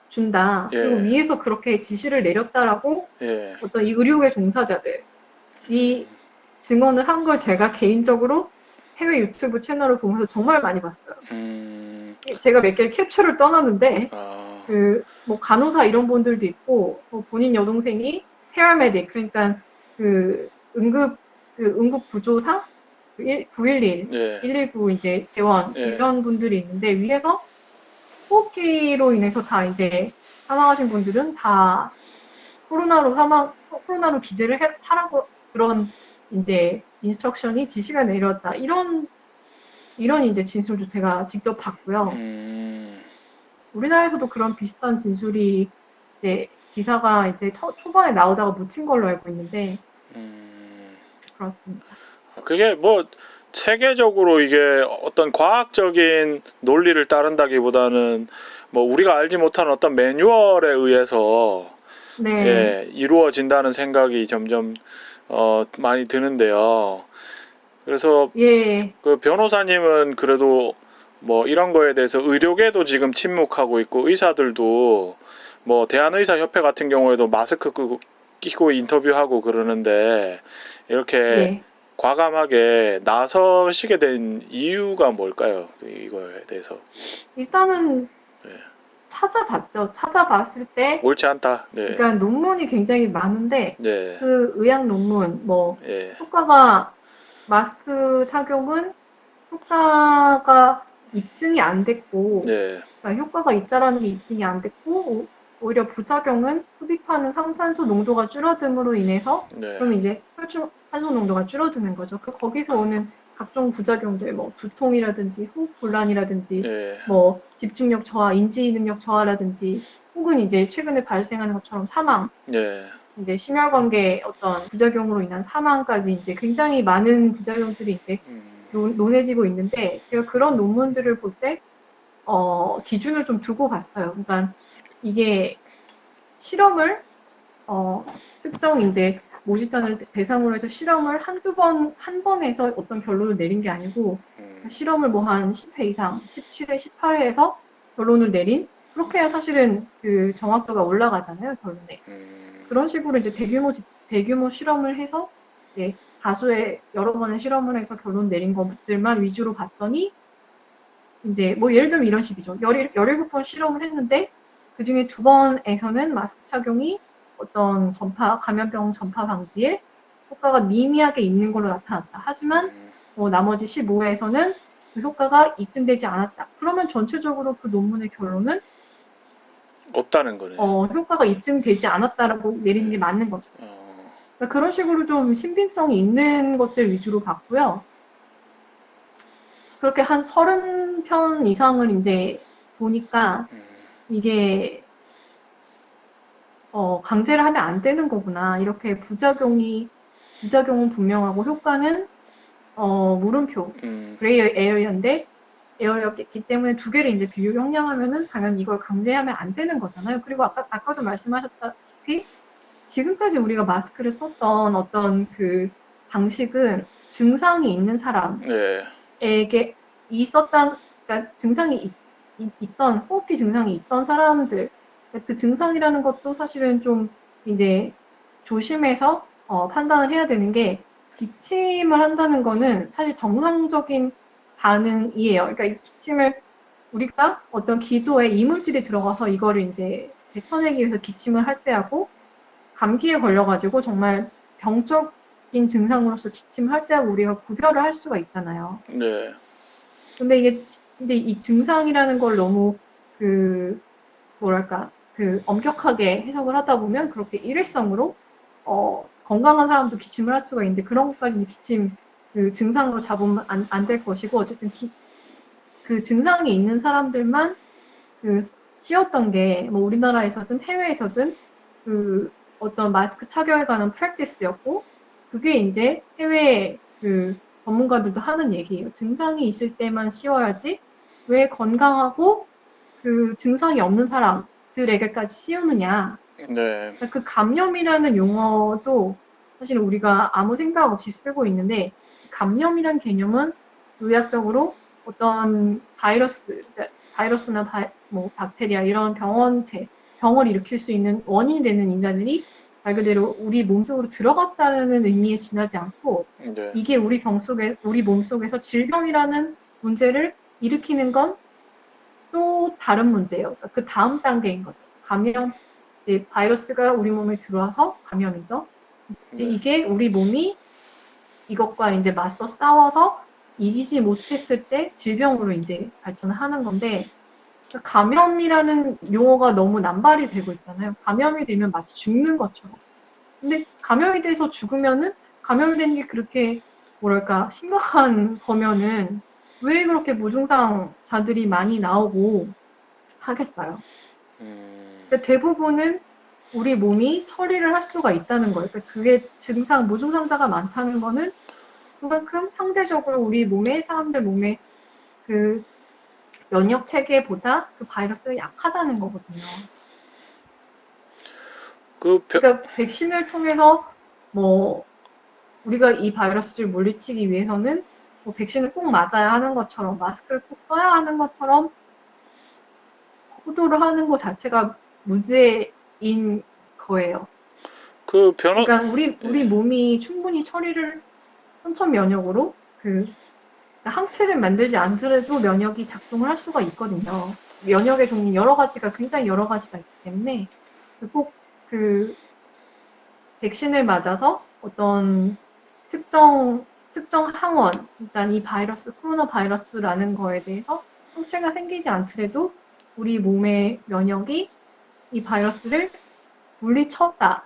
준다. 예. 그리고 위에서 그렇게 지시를 내렸다라고 예. 어떤 이 의료계 종사자들이 증언을 한 걸 제가 개인적으로 해외 유튜브 채널을 보면서 정말 많이 봤어요. 제가 몇 개를 캡처를 떠놨는데 아, 뭐 간호사 이런 분들도 있고 뭐 본인 여동생이 패러메딕 그러니까 그 응급 응급 구조사 911, 예, 119 이제 대원 예, 이런 분들이 있는데 위에서 호흡기로 인해서 다 이제 사망하신 분들은 다 코로나로 기재를 하라고 그런 이제 인스트럭션이 지시가 내려왔다. 이런 이제 진술도 제가 직접 봤고요. 음, 우리나라에서도 그런 비슷한 진술이 이제 기사가 이제 초반에 나오다가 묻힌 걸로 알고 있는데 음. 그렇습니다. 그게 뭐 체계적으로 이게 어떤 과학적인 논리를 따른다기보다는 뭐 우리가 알지 못하는 어떤 매뉴얼에 의해서 네, 예, 이루어진다는 생각이 점점 많이 드는데요. 그래서 예, 그 변호사님은 그래도 뭐 이런 거에 대해서 의료계도 지금 침묵하고 있고 의사들도 뭐 대한의사협회 같은 경우에도 마스크 끼고 인터뷰하고 그러는데 이렇게 예. 과감하게 나서시게 된 이유가 뭘까요? 이거에 대해서. 일단은 네. 찾아봤죠. 찾아봤을 때, 옳지 않다. 네. 그러니까 논문이 굉장히 많은데 네. 그 의학 논문, 뭐 예. 효과가 마스크 착용은 효과가 입증이 안 됐고, 네. 그러니까 효과가 있다라는 게 입증이 안 됐고, 오히려 부작용은 흡입하는 상산소 농도가 줄어듦으로 인해서, 네. 그럼 이제 혈중산소 농도가 줄어드는 거죠. 거기서 오는 각종 부작용들, 뭐 두통이라든지 호흡 곤란이라든지, 네. 뭐 집중력 저하, 인지 능력 저하라든지, 혹은 이제 최근에 발생하는 것처럼 사망, 네. 이제 심혈관계 어떤 부작용으로 인한 사망까지 이제 굉장히 많은 부작용들이 이제 논해지고 있는데 제가 그런 논문들을 볼 때, 기준을 좀 두고 봤어요. 그러니까 이게 실험을, 어, 특정 이제 모집단을 대상으로 해서 실험을 한 번에서 어떤 결론을 내린 게 아니고 실험을 뭐 한 10회 이상, 17회, 18회에서 결론을 내린 그렇게 해야 사실은 그 정확도가 올라가잖아요, 결론에. 그런 식으로 이제 대규모 실험을 해서 이제 다수의 여러 번의 실험을 해서 결론 내린 것들만 위주로 봤더니 이제 뭐 예를 들면 이런 식이죠. 17번 실험을 했는데 그중에 2번에서는 마스크 착용이 어떤 감염병 전파 방지에 효과가 미미하게 있는 걸로 나타났다. 하지만 나머지 15회에서는 그 효과가 입증되지 않았다. 그러면 전체적으로 그 논문의 결론은 없다는 거네. 효과가 입증되지 않았다라고 내리는 게 맞는 거죠. 어, 그러니까 그런 식으로 좀 신빙성이 있는 것들 위주로 봤고요. 그렇게 한 30편 이상을 이제 보니까 이게 강제를 하면 안 되는 거구나. 이렇게 부작용은 분명하고 효과는 물음표, 그레이 에어였기 때문에 두 개를 이제 비교 형량하면은 당연히 이걸 강제하면 안 되는 거잖아요. 그리고 아까도 말씀하셨다시피 지금까지 우리가 마스크를 썼던 어떤 그 방식은 증상이 있는 네. 사람에게 그러니까 증상이 있던, 호흡기 증상이 있던 사람들, 그 증상이라는 것도 사실은 좀 이제 조심해서 판단을 해야 되는 게 기침을 한다는 거는 사실 정상적인 반응이에요. 그러니까 이 기침을 우리가 어떤 기도에 이물질이 들어가서 이거를 이제 뱉어내기 위해서 기침을 할 때하고 감기에 걸려가지고 정말 병적인 증상으로서 기침을 할 때하고 우리가 구별을 할 수가 있잖아요. 네. 근데 이 증상이라는 걸 너무 그 뭐랄까 엄격하게 해석을 하다 보면 그렇게 일회성으로 건강한 사람도 기침을 할 수가 있는데 그런 것까지 기침 그 증상으로 잡으면 안 될 것이고 어쨌든 그 증상이 있는 사람들만 그 씌웠던 게 뭐 우리나라에서든 해외에서든 그 어떤 마스크 착용에 관한 프랙티스였고 그게 이제 해외 그 전문가들도 하는 얘기예요. 증상이 있을 때만 씌워야지 왜 건강하고 그 증상이 없는 사람들에게까지 씌우느냐. 네. 그러니까 그 감염이라는 용어도 사실 우리가 아무 생각 없이 쓰고 있는데 감염이란 개념은 의학적으로 어떤 바이러스나 뭐 박테리아 이런 병을 일으킬 수 있는 원인이 되는 인자들이 말 그대로 우리 몸속으로 들어갔다는 의미에 지나지 않고 네. 이게 우리 몸속에서 질병이라는 문제를 일으키는 건 또 다른 문제예요. 그러니까 그 다음 단계인 거죠. 이제 바이러스가 우리 몸에 들어와서 감염이죠. 이제 네. 이게 우리 몸이 이것과 이제 맞서 싸워서 이기지 못했을 때 질병으로 이제 발전하는 건데, 감염이라는 용어가 너무 남발이 되고 있잖아요. 감염이 되면 마치 죽는 것처럼. 근데 감염이 돼서 죽으면은 감염이 된 게 그렇게 뭐랄까 심각한 거면은 왜 그렇게 무증상자들이 많이 나오고 하겠어요. 그러니까 대부분은 우리 몸이 처리를 할 수가 있다는 거예요. 그러니까 그게 무증상자가 많다는 거는 그만큼 상대적으로 우리 몸에, 사람들 몸에 그 면역 체계보다 그 바이러스가 약하다는 거거든요. 그 그러니까 백신을 통해서 뭐 우리가 이 바이러스를 물리치기 위해서는 뭐 백신을 꼭 맞아야 하는 것처럼 마스크를 꼭 써야 하는 것처럼 호도를 하는 것 자체가 문제인 거예요. 그 변호 그러니까 우리 몸이 충분히 처리를 선천 면역으로 항체를 만들지 않더라도 면역이 작동을 할 수가 있거든요. 면역의 종류 굉장히 여러 가지가 있기 때문에 꼭 백신을 맞아서 어떤 특정 항원, 일단 이 코로나 바이러스라는 거에 대해서 항체가 생기지 않더라도 우리 몸의 면역이 이 바이러스를 물리쳤다라고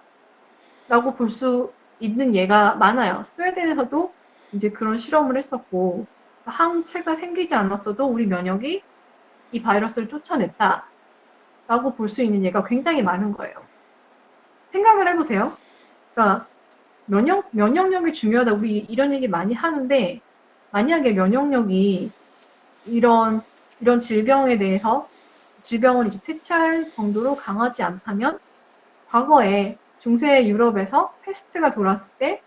볼 수 있는 예가 많아요. 스웨덴에서도 이제 그런 실험을 했었고, 항체가 생기지 않았어도 우리 면역이 이 바이러스를 쫓아냈다라고 볼 수 있는 예가 굉장히 많은 거예요. 생각을 해보세요. 그러니까 면역력이 중요하다. 우리 이런 얘기 많이 하는데, 만약에 면역력이 이런 질병에 대해서 질병을 이제 퇴치할 정도로 강하지 않다면, 과거에 중세 유럽에서 패스트가 돌았을 때,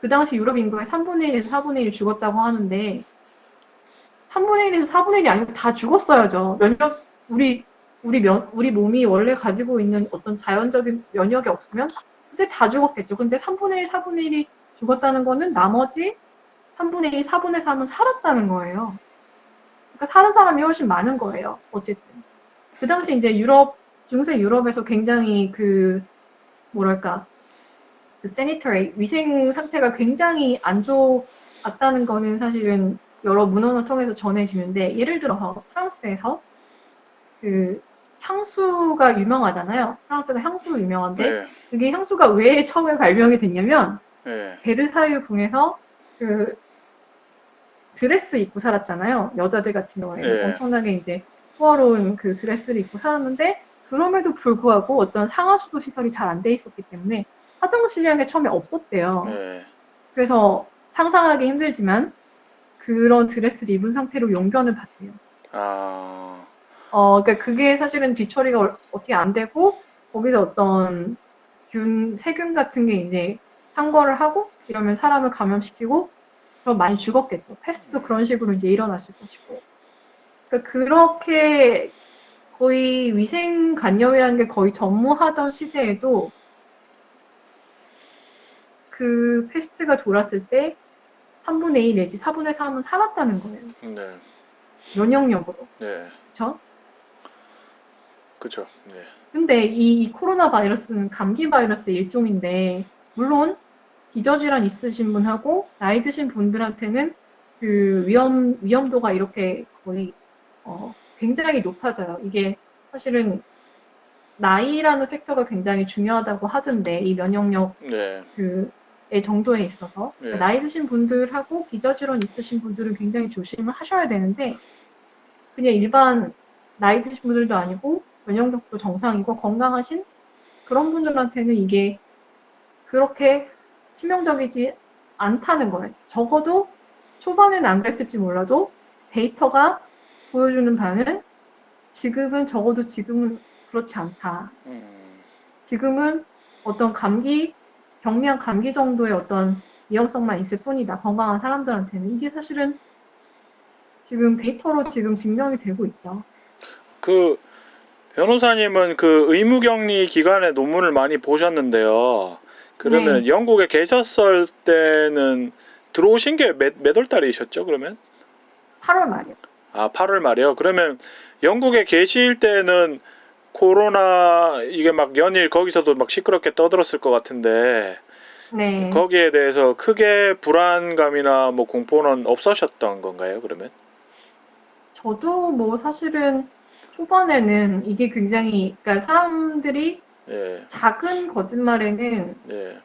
그 당시 유럽 인구의 3분의 1에서 4분의 1이 죽었다고 하는데, 3분의 1에서 4분의 1이 아니고 다 죽었어야죠. 우리 몸이 원래 가지고 있는 어떤 자연적인 면역이 없으면 그때 다 죽었겠죠. 근데 3분의 1, 4분의 1이 죽었다는 거는 나머지 3분의 1, 4분의 3은 살았다는 거예요. 그러니까 사는 사람이 훨씬 많은 거예요. 어쨌든. 그 당시 이제 중세 유럽에서 굉장히 뭐랄까, 세니터리, 위생 상태가 굉장히 안 좋았다는 거는 사실은 여러 문헌을 통해서 전해지는데, 예를 들어서 프랑스에서 향수가 유명하잖아요. 프랑스가 향수로 유명한데, 네. 그게 향수가 왜 처음에 발명이 됐냐면, 네. 베르사유 궁에서 드레스 입고 살았잖아요. 여자들 같은 경우에는 네. 엄청나게 이제 호화로운 드레스를 입고 살았는데, 그럼에도 불구하고 어떤 상하수도 시설이 잘 안 돼 있었기 때문에 화장실이라는 게 처음에 없었대요. 네. 그래서 상상하기 힘들지만 그런 드레스를 입은 상태로 용변을 봤대요. 아. 그러니까 그게 사실은 뒤처리가 어떻게 안 되고, 거기서 어떤 세균 같은 게 이제 창궐을 하고, 이러면 사람을 감염시키고, 그럼 많이 죽었겠죠. 패스도 그런 식으로 이제 일어났을 것이고. 그러니까 그렇게 거의 위생관념이라는 게 거의 전무하던 시대에도 그 패스트가 돌았을 때 3분의 2 내지 4분의 3은 살았다는 거예요. 네. 면역력으로. 네. 그렇죠? 그렇죠. 네. 근데 이 코로나 바이러스는 감기 바이러스의 일종인데, 물론 기저질환 있으신 분하고 나이 드신 분들한테는 위험도가 이렇게 거의 굉장히 높아져요. 이게 사실은 나이라는 팩터가 굉장히 중요하다고 하던데, 이 면역력 네. 의 정도에 있어서. 네. 그러니까 나이 드신 분들하고 기저질환 있으신 분들은 굉장히 조심을 하셔야 되는데, 그냥 일반 나이 드신 분들도 아니고 면역력도 정상이고 건강하신 그런 분들한테는 이게 그렇게 치명적이지 않다는 거예요. 적어도 초반에는 안 그랬을지 몰라도 데이터가 보여주는 바는 적어도 지금은 그렇지 않다. 지금은 어떤 경미한 감기 정도의 어떤 위험성만 있을 뿐이다. 건강한 사람들한테는. 이게 사실은 지금 데이터로 지금 증명이 되고 있죠. 그 변호사님은 그 의무격리 기간에 논문을 많이 보셨는데요. 그러면 네. 영국에 계셨을 때는 들어오신 게 몇 월 달이셨죠? 그러면? 8월 말이요. 아, 8월 말이요. 그러면 영국에 계실 때는 코로나 이게 막 연일 거기서도 막 시끄럽게 떠들었을 것 같은데 네. 거기에 대해서 크게 불안감이나 뭐 공포는 없으셨던 건가요? 그러면? 저도 뭐 사실은 초반에는 이게 굉장히, 그러니까 사람들이 예, 작은 거짓말에는 예,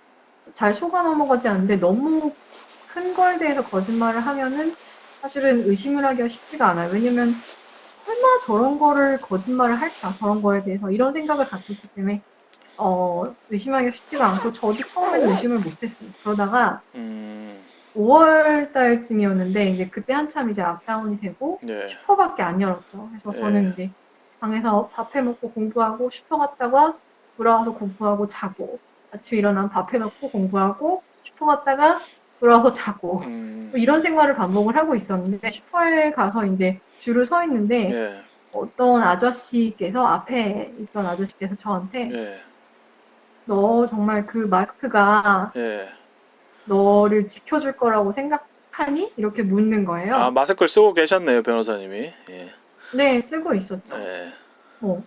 잘 속아 넘어가지 않는데 너무 큰 거에 대해서 거짓말을 하면은 사실은 의심을 하기가 쉽지가 않아요. 왜냐면 설마 저런 거를 거짓말을 할까? 저런 거에 대해서 이런 생각을 갖고 있기 때문에 의심하기가 쉽지가 않고 저도 처음에는 의심을 못했어요. 그러다가 음, 5월 달쯤이었는데 이제 그때 한참 이제 락다운이 되고 예, 슈퍼밖에 안 열었죠. 그래서 예, 저는 이제 방에서 밥해 먹고 공부하고 슈퍼 갔다가 돌아와서 공부하고 자고 아침에 일어나면 밥해 먹고 공부하고 슈퍼 갔다가 돌아와서 자고 음, 뭐 이런 생활을 반복을 하고 있었는데 슈퍼에 가서 이제 줄을 서 있는데 예, 어떤 아저씨께서 앞에 있던 아저씨께서 저한테 예, 너 정말 그 마스크가 예. 너를 지켜줄 거라고 생각하니? 이렇게 묻는 아, 거예요. 마스크를 쓰고 계셨네요, 변호사님이. 예, 네, 쓰고 있었죠. 예, 뭐,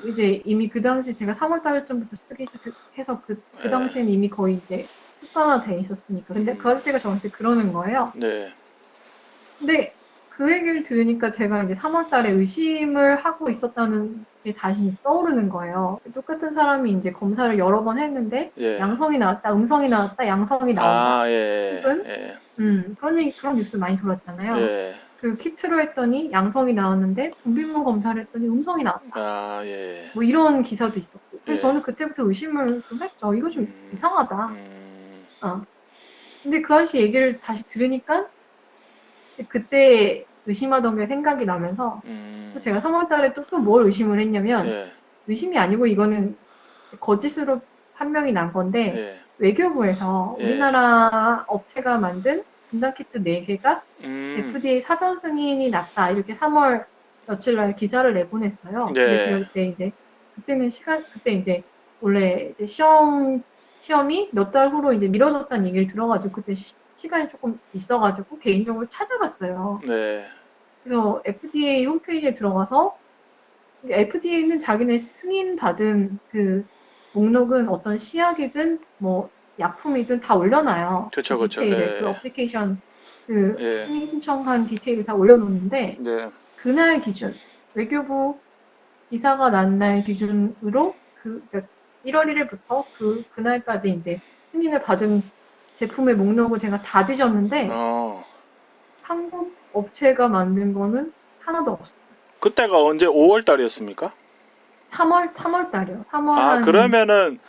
이제 이미 그 당시 제가 3월 달쯤부터 쓰기 시작해서 그 예, 당시엔 이미 거의 이제 습관화돼 있었으니까. 근데 그 아저씨가 저한테 그러는 거예요. 네, 근데 그 얘기를 들으니까 제가 이제 3월 달에 의심을 하고 있었다는 게 다시 떠오르는 거예요. 똑같은 사람이 이제 검사를 여러 번 했는데 예. 양성이 나왔다, 음성이 나왔다, 양성이 나온다. 아, 예, 혹은 예, 그런 뉴스 많이 돌았잖아요. 예, 그 키트로 했더니 양성이 나왔는데 분비물 검사를 했더니 음성이 나왔다. 아, 예, 뭐 이런 기사도 있었고. 그래서 예, 저는 그때부터 의심을 좀 했죠. 이거 좀 음, 이상하다. 음, 어. 근데 그 아저씨 얘기를 다시 들으니까 그때 의심하던 게 생각이 나면서 또 음, 제가 3월 달에 또 뭘 의심을 했냐면 예, 의심이 아니고 이거는 거짓으로 판명이 난 건데 예, 외교부에서 예, 우리나라 업체가 만든 진단키트 4개가 음, FDA 사전 승인이 났다. 이렇게 3월 며칠 날 기사를 내보냈어요. 근데 제가 예, 그때 이제 그때 이제 원래 이제 시험이 몇 달 후로 이제 미뤄졌다는 얘기를 들어가지고 그때 시간이 조금 있어가지고 개인적으로 찾아봤어요. 네, 그래서 FDA 홈페이지에 들어가서 FDA는 자기네 승인받은 그 목록은 어떤 시약이든 뭐 약품이든 다 올려놔요. 그 그쵸, 그쵸, 디테일을, 그 예, 어플리케이션, 그 예, 승인 신청한 디테일을 다 올려놓는데 네, 그날 기준, 외교부 기사가 난 날 기준으로 그러니까 1월 1일부터 그날까지 이제 승인을 받은 제품의 목록을 제가 다 뒤졌는데 어, 한국 업체가 만든 거는 하나도 없어요. 그때가 언제 5월 달이었습니까? 3월 달이요. 3월 아, 한 그러면은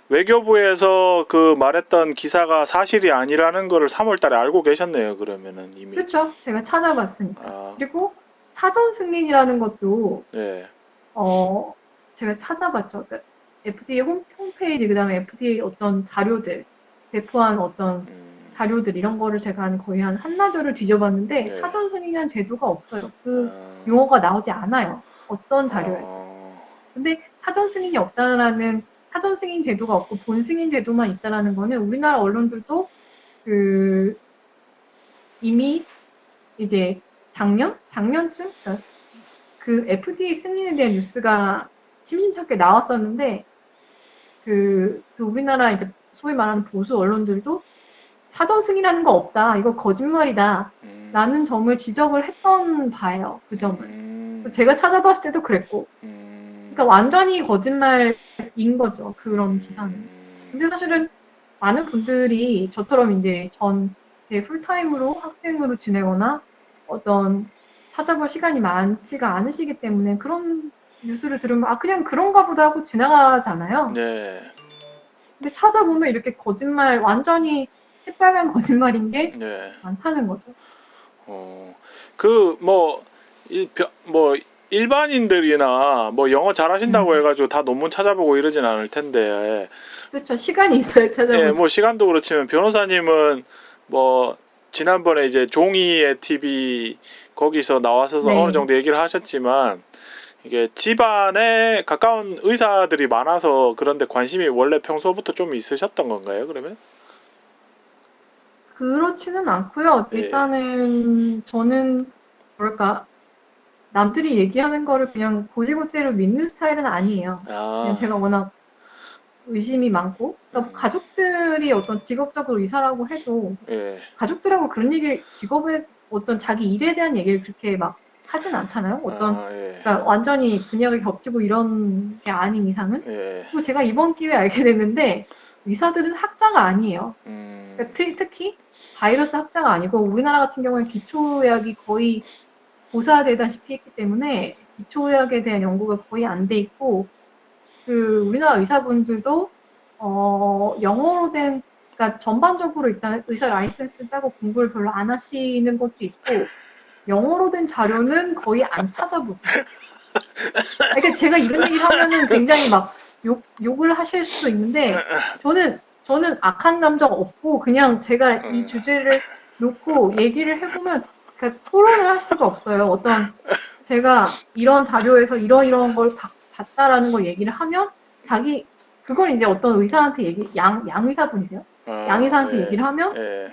외교부에서 그 말했던 기사가 사실이 아니라는 거를 3월 달에 알고 계셨네요, 그러면은 이미. 그쵸? 제가 찾아봤으니까. 아, 그리고 사전 승인이라는 것도 네, 어 제가 찾아봤죠. 그러니까 FDA 홈페이지 그다음에 FDA 어떤 자료들 배포한 어떤 자료들 이런 거를 제가 거의 한 한나절을 뒤져봤는데 네, 사전 승인이라는 제도가 없어요. 그 어, 용어가 나오지 않아요. 어떤 자료에도. 어, 근데 사전 승인 제도가 없고 본 승인 제도만 있다라는 거는 우리나라 언론들도 그 이미 이제 작년쯤 그러니까 그 FDA 승인에 대한 뉴스가 심심찮게 나왔었는데 그 우리나라 이제 소위 말하는 보수 언론들도 사전 승인하는 거 없다. 이거 거짓말이다. 음, 라는 점을 지적을 했던 바예요. 그 점을. 음, 제가 찾아봤을 때도 그랬고. 그러니까 음, 완전히 거짓말인 거죠. 그런 기사는. 음, 근데 사실은 많은 분들이 저처럼 이제 풀타임으로 학생으로 지내거나 어떤 찾아볼 시간이 많지가 않으시기 때문에 그런 뉴스를 들으면 아 그냥 그런가 보다 하고 지나가잖아요. 네, 근데 찾아보면 이렇게 완전히 새빨간 거짓말인 게 네, 많다는 거죠. 그, 뭐, 뭐, 일반인들이나 뭐 영어 잘하신다고 음. 해가지고 다 논문 찾아보고 이러진 않을 텐데, 그렇죠. 시간이 있어야 예, 찾아보죠. 뭐 시간도 그렇지만 변호사님은 뭐 지난번에 이제 종이의 TV 거기서 나와서 어느 네. 정도 얘기를 하셨지만 이게 집안에 가까운 의사들이 많아서 그런데 관심이 원래 평소부터 좀 있으셨던 건가요, 그러면? 그렇지는 않고요. 예. 일단은 저는 뭐랄까 남들이 얘기하는 거를 그냥 고지고대로 믿는 스타일은 아니에요. 그냥 아, 제가 워낙 의심이 많고, 그러니까 가족들이 어떤 직업적으로 의사라고 해도 예. 가족들하고 그런 얘기를 직업에 어떤 자기 일에 대한 얘기를 그렇게 막 하진 않잖아요. 어떤 아, 예. 그러니까 완전히 분야가 겹치고 이런 게 아닌 이상은. 예. 그리고 제가 이번 기회에 알게 됐는데 의사들은 학자가 아니에요. 음, 그러니까 특히 바이러스 학자가 아니고 우리나라 같은 경우는 기초의학이 거의 고사되다시피 했기 때문에 기초의학에 대한 연구가 거의 안 돼 있고 그 우리나라 의사분들도 영어로 된 그러니까 전반적으로 일단 의사 라이센스를 따고 공부를 별로 안 하시는 것도 있고 영어로 된 자료는 거의 안 찾아보세요. 그러니까 제가 이런 얘기를 하면은 굉장히 막 욕을 하실 수도 있는데 저는 악한 감정 없고 그냥 제가 이 주제를 놓고 얘기를 해보면 그러니까 토론을 할 수가 없어요. 어떤 제가 이런 자료에서 이런 걸 봤다라는 걸 얘기를 하면 그걸 이제 어떤 의사한테 양 의사분이세요? 양 아, 의사한테 예. 얘기를 하면 예.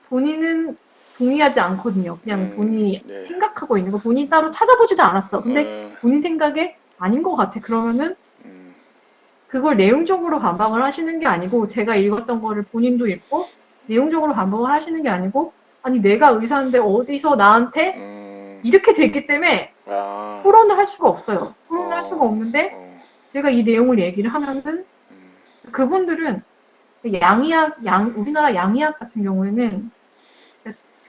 본인은 동의하지 않거든요. 그냥 본인이 네. 생각하고 있는 거 본인이 따로 찾아보지도 않았어. 근데 어, 본인 생각에 아닌 것 같아. 그러면은 음, 그걸 내용적으로 반박을 하시는 게 아니고 제가 읽었던 거를 본인도 읽고 내용적으로 반박을 하시는 게 아니고 아니 내가 의사인데 어디서 나한테 음, 이렇게 됐기 때문에 아, 토론을 할 수가 없어요. 토론을 할 수가 어, 없는데 어, 제가 이 내용을 얘기를 하면은 음, 그분들은 우리나라 양의학 같은 경우에는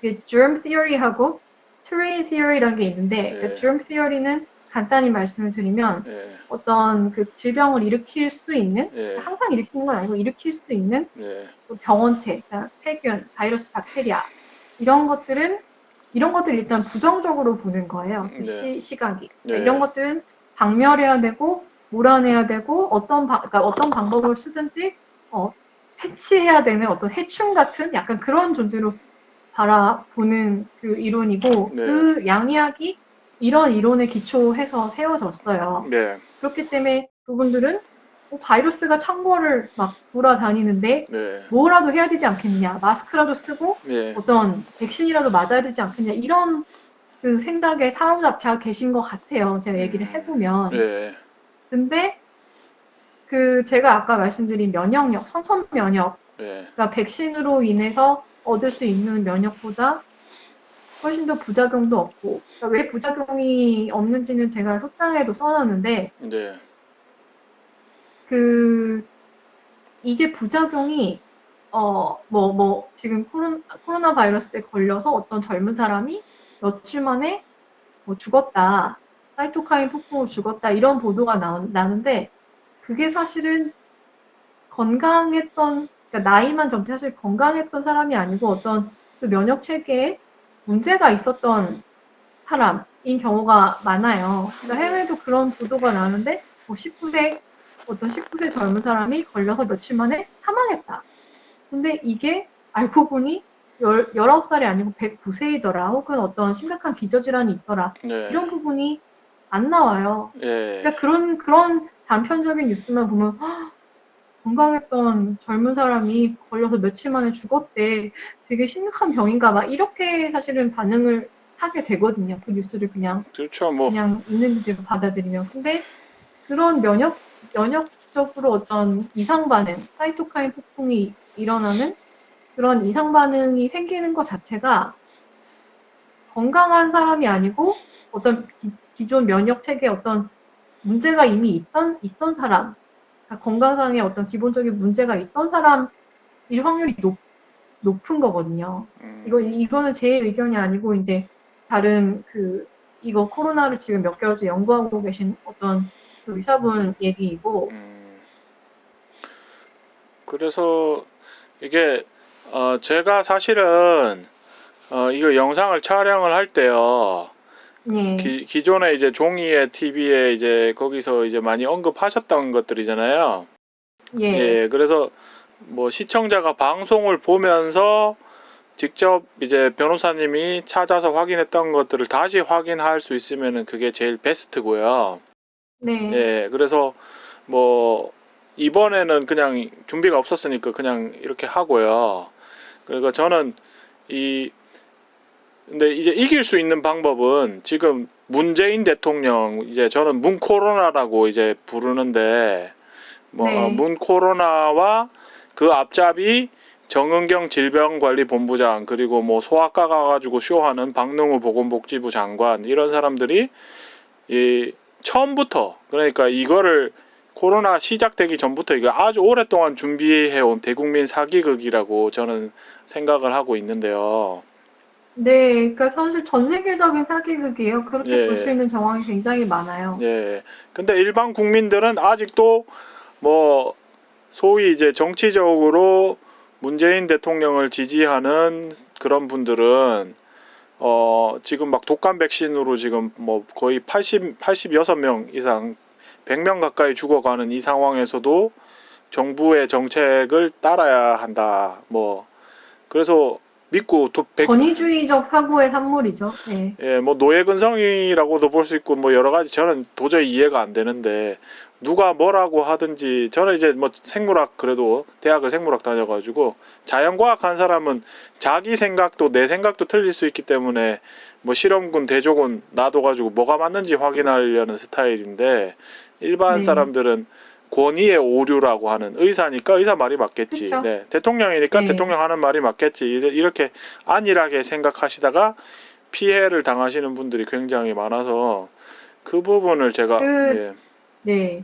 그게 germ theory하고 terrain theory라는 게 있는데 그 예, germ theory는 간단히 말씀을 드리면 예, 어떤 그 질병을 일으킬 수 있는 예, 항상 일으키는 건 아니고 일으킬 수 있는 예, 그 병원체, 그러니까 세균, 바이러스, 박테리아 이런 것들을 일단 부정적으로 보는 거예요. 그 네, 시각이. 그러니까 이런 예, 것들은 박멸해야 되고 몰아내야 되고 그러니까 어떤 방법을 쓰든지 해치해야 되는 어떤 해충 같은 약간 그런 존재로 바라보는 그 이론이고 네, 그 양의학이 이런 이론에 기초해서 세워졌어요. 네, 그렇기 때문에 그분들은 바이러스가 창궐을 막 돌아다니는데 네, 뭐라도 해야 되지 않겠냐, 마스크라도 쓰고 예, 어떤 백신이라도 맞아야 되지 않겠냐 이런 그 생각에 사로잡혀 계신 것 같아요. 제가 얘기를 해보면. 예, 근데 그 제가 아까 말씀드린 면역력, 선천 면역, 예, 그러니까 백신으로 인해서 얻을 수 있는 면역보다 훨씬 더 부작용도 없고, 그러니까 왜 부작용이 없는지는 제가 속장에도 써놨는데, 네, 그, 이게 부작용이, 지금 코로나 바이러스에 걸려서 어떤 젊은 사람이 며칠 만에 뭐 죽었다, 사이토카인 폭풍으로 죽었다, 이런 보도가 나는데, 그게 사실은 그러니까 나이만 젊지 사실 건강했던 사람이 아니고 어떤 그 면역 체계에 문제가 있었던 사람인 경우가 많아요. 그러니까 네, 해외에도 그런 보도가 나는데 뭐 19세 젊은 사람이 걸려서 며칠 만에 사망했다. 근데 이게 알고 보니 19살이 아니고 109세이더라. 혹은 어떤 심각한 기저질환이 있더라. 네, 이런 부분이 안 나와요. 예, 그러니까 그런 단편적인 뉴스만 보면 건강했던 젊은 사람이 걸려서 며칠 만에 죽었대. 되게 심각한 병인가 막 이렇게 사실은 반응을 하게 되거든요. 그 뉴스를 그렇죠, 뭐, 그냥 있는 그대로 받아들이면. 근데 그런 면역적으로 어떤 이상 반응, 사이토카인 폭풍이 일어나는 그런 이상 반응이 생기는 것 자체가 건강한 사람이 아니고 어떤 기존 면역 체계에 어떤 문제가 이미 있던 사람, 그러니까 건강상의 어떤 기본적인 문제가 있던 사람일 확률이 높은 거거든요. 이거는 제 의견이 아니고 이제 다른 이거 코로나를 지금 몇 개월째 연구하고 계신 어떤 그 의사분 얘기이고, 그래서 이게 제가 사실은 이거 영상을 촬영을 할 때요. 예, 기존에 이제 종이에 TV에 이제 거기서 이제 많이 언급하셨던 것들이잖아요. 예, 예, 그래서 뭐 시청자가 방송을 보면서 직접 이제 변호사님이 찾아서 확인했던 것들을 다시 확인할 수 있으면은 그게 제일 베스트고요. 네. 예, 그래서 뭐 이번에는 그냥 준비가 없었으니까 그냥 이렇게 하고요. 그러니까 저는 이 근데 이제 이길 수 있는 방법은 지금 문재인 대통령 이제 저는 문 코로나라고 이제 부르는데 뭐 네. 문 코로나와 그 앞잡이 정은경 질병관리본부장 그리고 뭐 소아과 가가지고 쇼하는 박능우 보건복지부 장관 이런 사람들이 이 처음부터 그러니까 이거를 코로나 시작되기 전부터 이거 아주 오랫동안 준비해온 대국민 사기극이라고 저는 생각을 하고 있는데요. 네. 그러니까 사실 전 세계적인 사기극이에요. 그렇게 볼 수 예, 있는 정황이 굉장히 많아요. 예. 근데 일반 국민들은 아직도 뭐 소위 이제 정치적으로 문재인 대통령을 지지하는 그런 분들은 지금 막 독감 백신으로 지금 뭐 거의 86명 이상 100명 가까이 죽어가는 이 상황에서도 정부의 정책을 따라야 한다. 뭐 그래서 믿고 권위주의적 사고의 산물이죠. 네. 예, 뭐 노예근성이라고도 볼 수 있고 뭐 여러 가지 저는 도저히 이해가 안 되는데 누가 뭐라고 하든지 저는 이제 뭐 생물학 그래도 대학을 생물학 다녀가지고 자연과학 한 사람은 자기 생각도 내 생각도 틀릴 수 있기 때문에 뭐 실험군 대조군 놔둬가지고 뭐가 맞는지 확인하려는 스타일인데 일반 네. 사람들은 권위의 오류라고 하는 의사니까 의사 말이 맞겠지. 그쵸. 네, 대통령이니까 네. 대통령 하는 말이 맞겠지. 이렇게 안일하게 생각하시다가 피해를 당하시는 분들이 굉장히 많아서 그 부분을 제가 그, 네.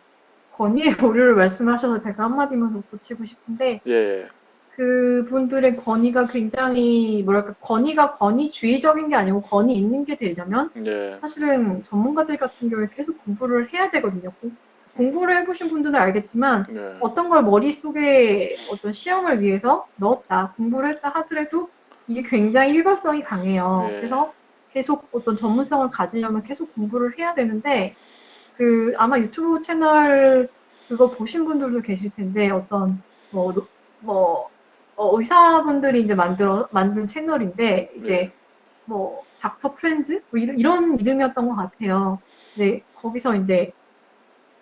권위의 오류를 말씀하셔서 제가 한마디만 더 붙이고 싶은데, 예, 그분들의 권위가 굉장히, 뭐랄까, 권위가 권위주의적인 게 아니고 권위 있는 게 되려면, 예, 사실은 전문가들 같은 경우에 계속 공부를 해야 되거든요. 공부를 해보신 분들은 알겠지만, 예, 어떤 걸 머릿속에 어떤 시험을 위해서 넣었다, 공부를 했다 하더라도 이게 굉장히 일관성이 강해요. 예, 그래서 계속 어떤 전문성을 가지려면 계속 공부를 해야 되는데, 아마 유튜브 채널 그거 보신 분들도 계실 텐데, 어떤, 뭐, 뭐, 의사분들이 이제 만든 채널인데, 예, 이제, 뭐, 닥터 프렌즈? 뭐 이런 이름이었던 것 같아요. 근데 거기서 이제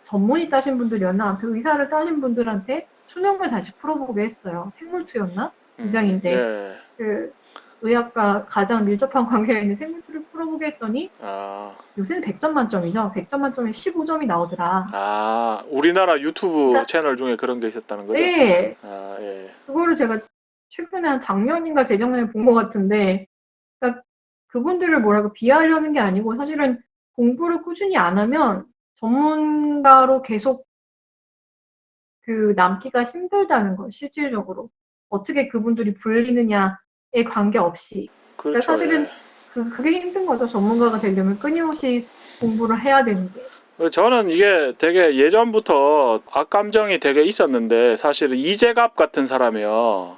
전문의 따신 분들이었나? 아무튼 의사를 따신 분들한테 수능을 다시 풀어보게 했어요. 생물투였나? 굉장히 이제 예, 그 의학과 가장 밀접한 관계가 있는 생물투를 풀어보게 했더니 아, 요새는 100점 만점이죠. 100점 만점에 15점이 나오더라. 우리나라 유튜브 그러니까 채널 중에 그런 게 있었다는 거죠? 네, 아, 예, 그거를 제가 최근에 한 작년인가 재작년에 본 것 같은데, 그러니까 그분들을 뭐라고 비하하려는 게 아니고 사실은 공부를 꾸준히 안 하면 전문가로 계속 남기가 힘들다는 걸 실질적으로 어떻게 그분들이 불리느냐에 관계없이 그러니까 그렇죠, 예. 사실은 그게 힘든 거죠. 전문가가 되려면 끊임없이 공부를 해야 되는 게. 저는 이게 되게 예전부터 악감정이 되게 있었는데 사실은 이재갑 같은 사람이요.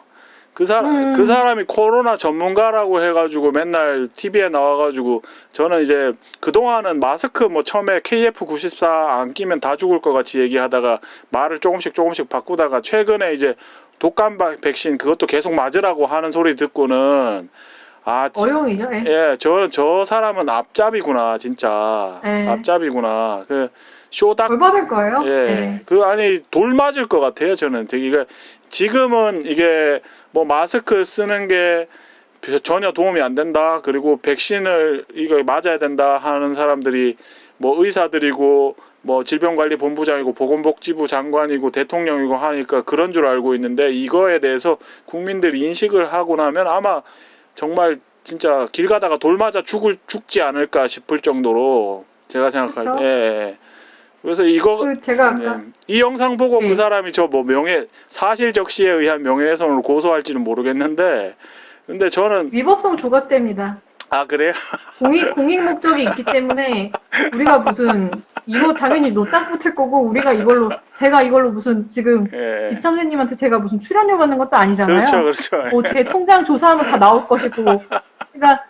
그 음, 사람이 코로나 전문가라고 해가지고 맨날 TV에 나와가지고 저는 이제 그동안은 마스크 뭐 처음에 KF94 안 끼면 다 죽을 것 같이 얘기하다가 말을 조금씩 바꾸다가 최근에 이제 독감 백신 그것도 계속 맞으라고 하는 소리 듣고는 어용이죠. 예. 예, 저 사람은 앞잡이구나, 진짜. 예. 앞잡이구나. 쇼닥, 벌 받을 거예요. 예, 예. 아니, 돌 맞을 것 같아요, 저는. 되게, 지금은 이게, 뭐, 마스크 쓰는 게 전혀 도움이 안 된다. 그리고 백신을, 이거 맞아야 된다 하는 사람들이, 뭐, 의사들이고, 뭐, 질병관리본부장이고, 보건복지부 장관이고, 대통령이고 하니까 그런 줄 알고 있는데, 이거에 대해서 국민들이 인식을 하고 나면 아마 정말 진짜 길 가다가 돌 맞아 죽지 않을까 싶을 정도로 제가 생각할 때 그쵸? 예. 그래서 이거 제가 예. 아까 이 영상 보고 그 예. 사람이 저 뭐 사실 적시에 의한 명예훼손을 고소할지는 모르겠는데 근데 저는 위법성 조각됩니다. 그래요? 공익 목적이 있기 때문에 우리가 무슨 이거 당연히 노딱 붙을 거고 제가 이걸로 무슨 지금 예. 지참새님한테 제가 무슨 출연료 받는 것도 그렇죠, 아니잖아요. 그렇죠. 뭐 제 통장 조사하면 다 나올 것이고 그러니까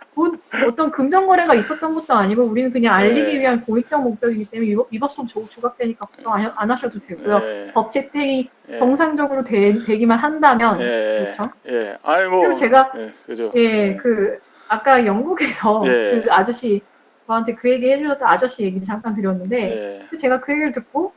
어떤 금전 거래가 있었던 것도 아니고 우리는 그냥 알리기 네. 위한 공익적 목적이기 때문에 위법성 조각되니까 걱정 안 하셔도 되고요. 예. 법 집행이 예. 정상적으로 되기만 한다면 예. 그렇죠. 예. 아니 그리고 뭐 제가 예, 그죠. 예, 예. 아까 영국에서 그 예. 아저씨 저한테 그 얘기 해주셨던 아저씨 얘기를 잠깐 드렸는데 예. 제가 그 얘기를 듣고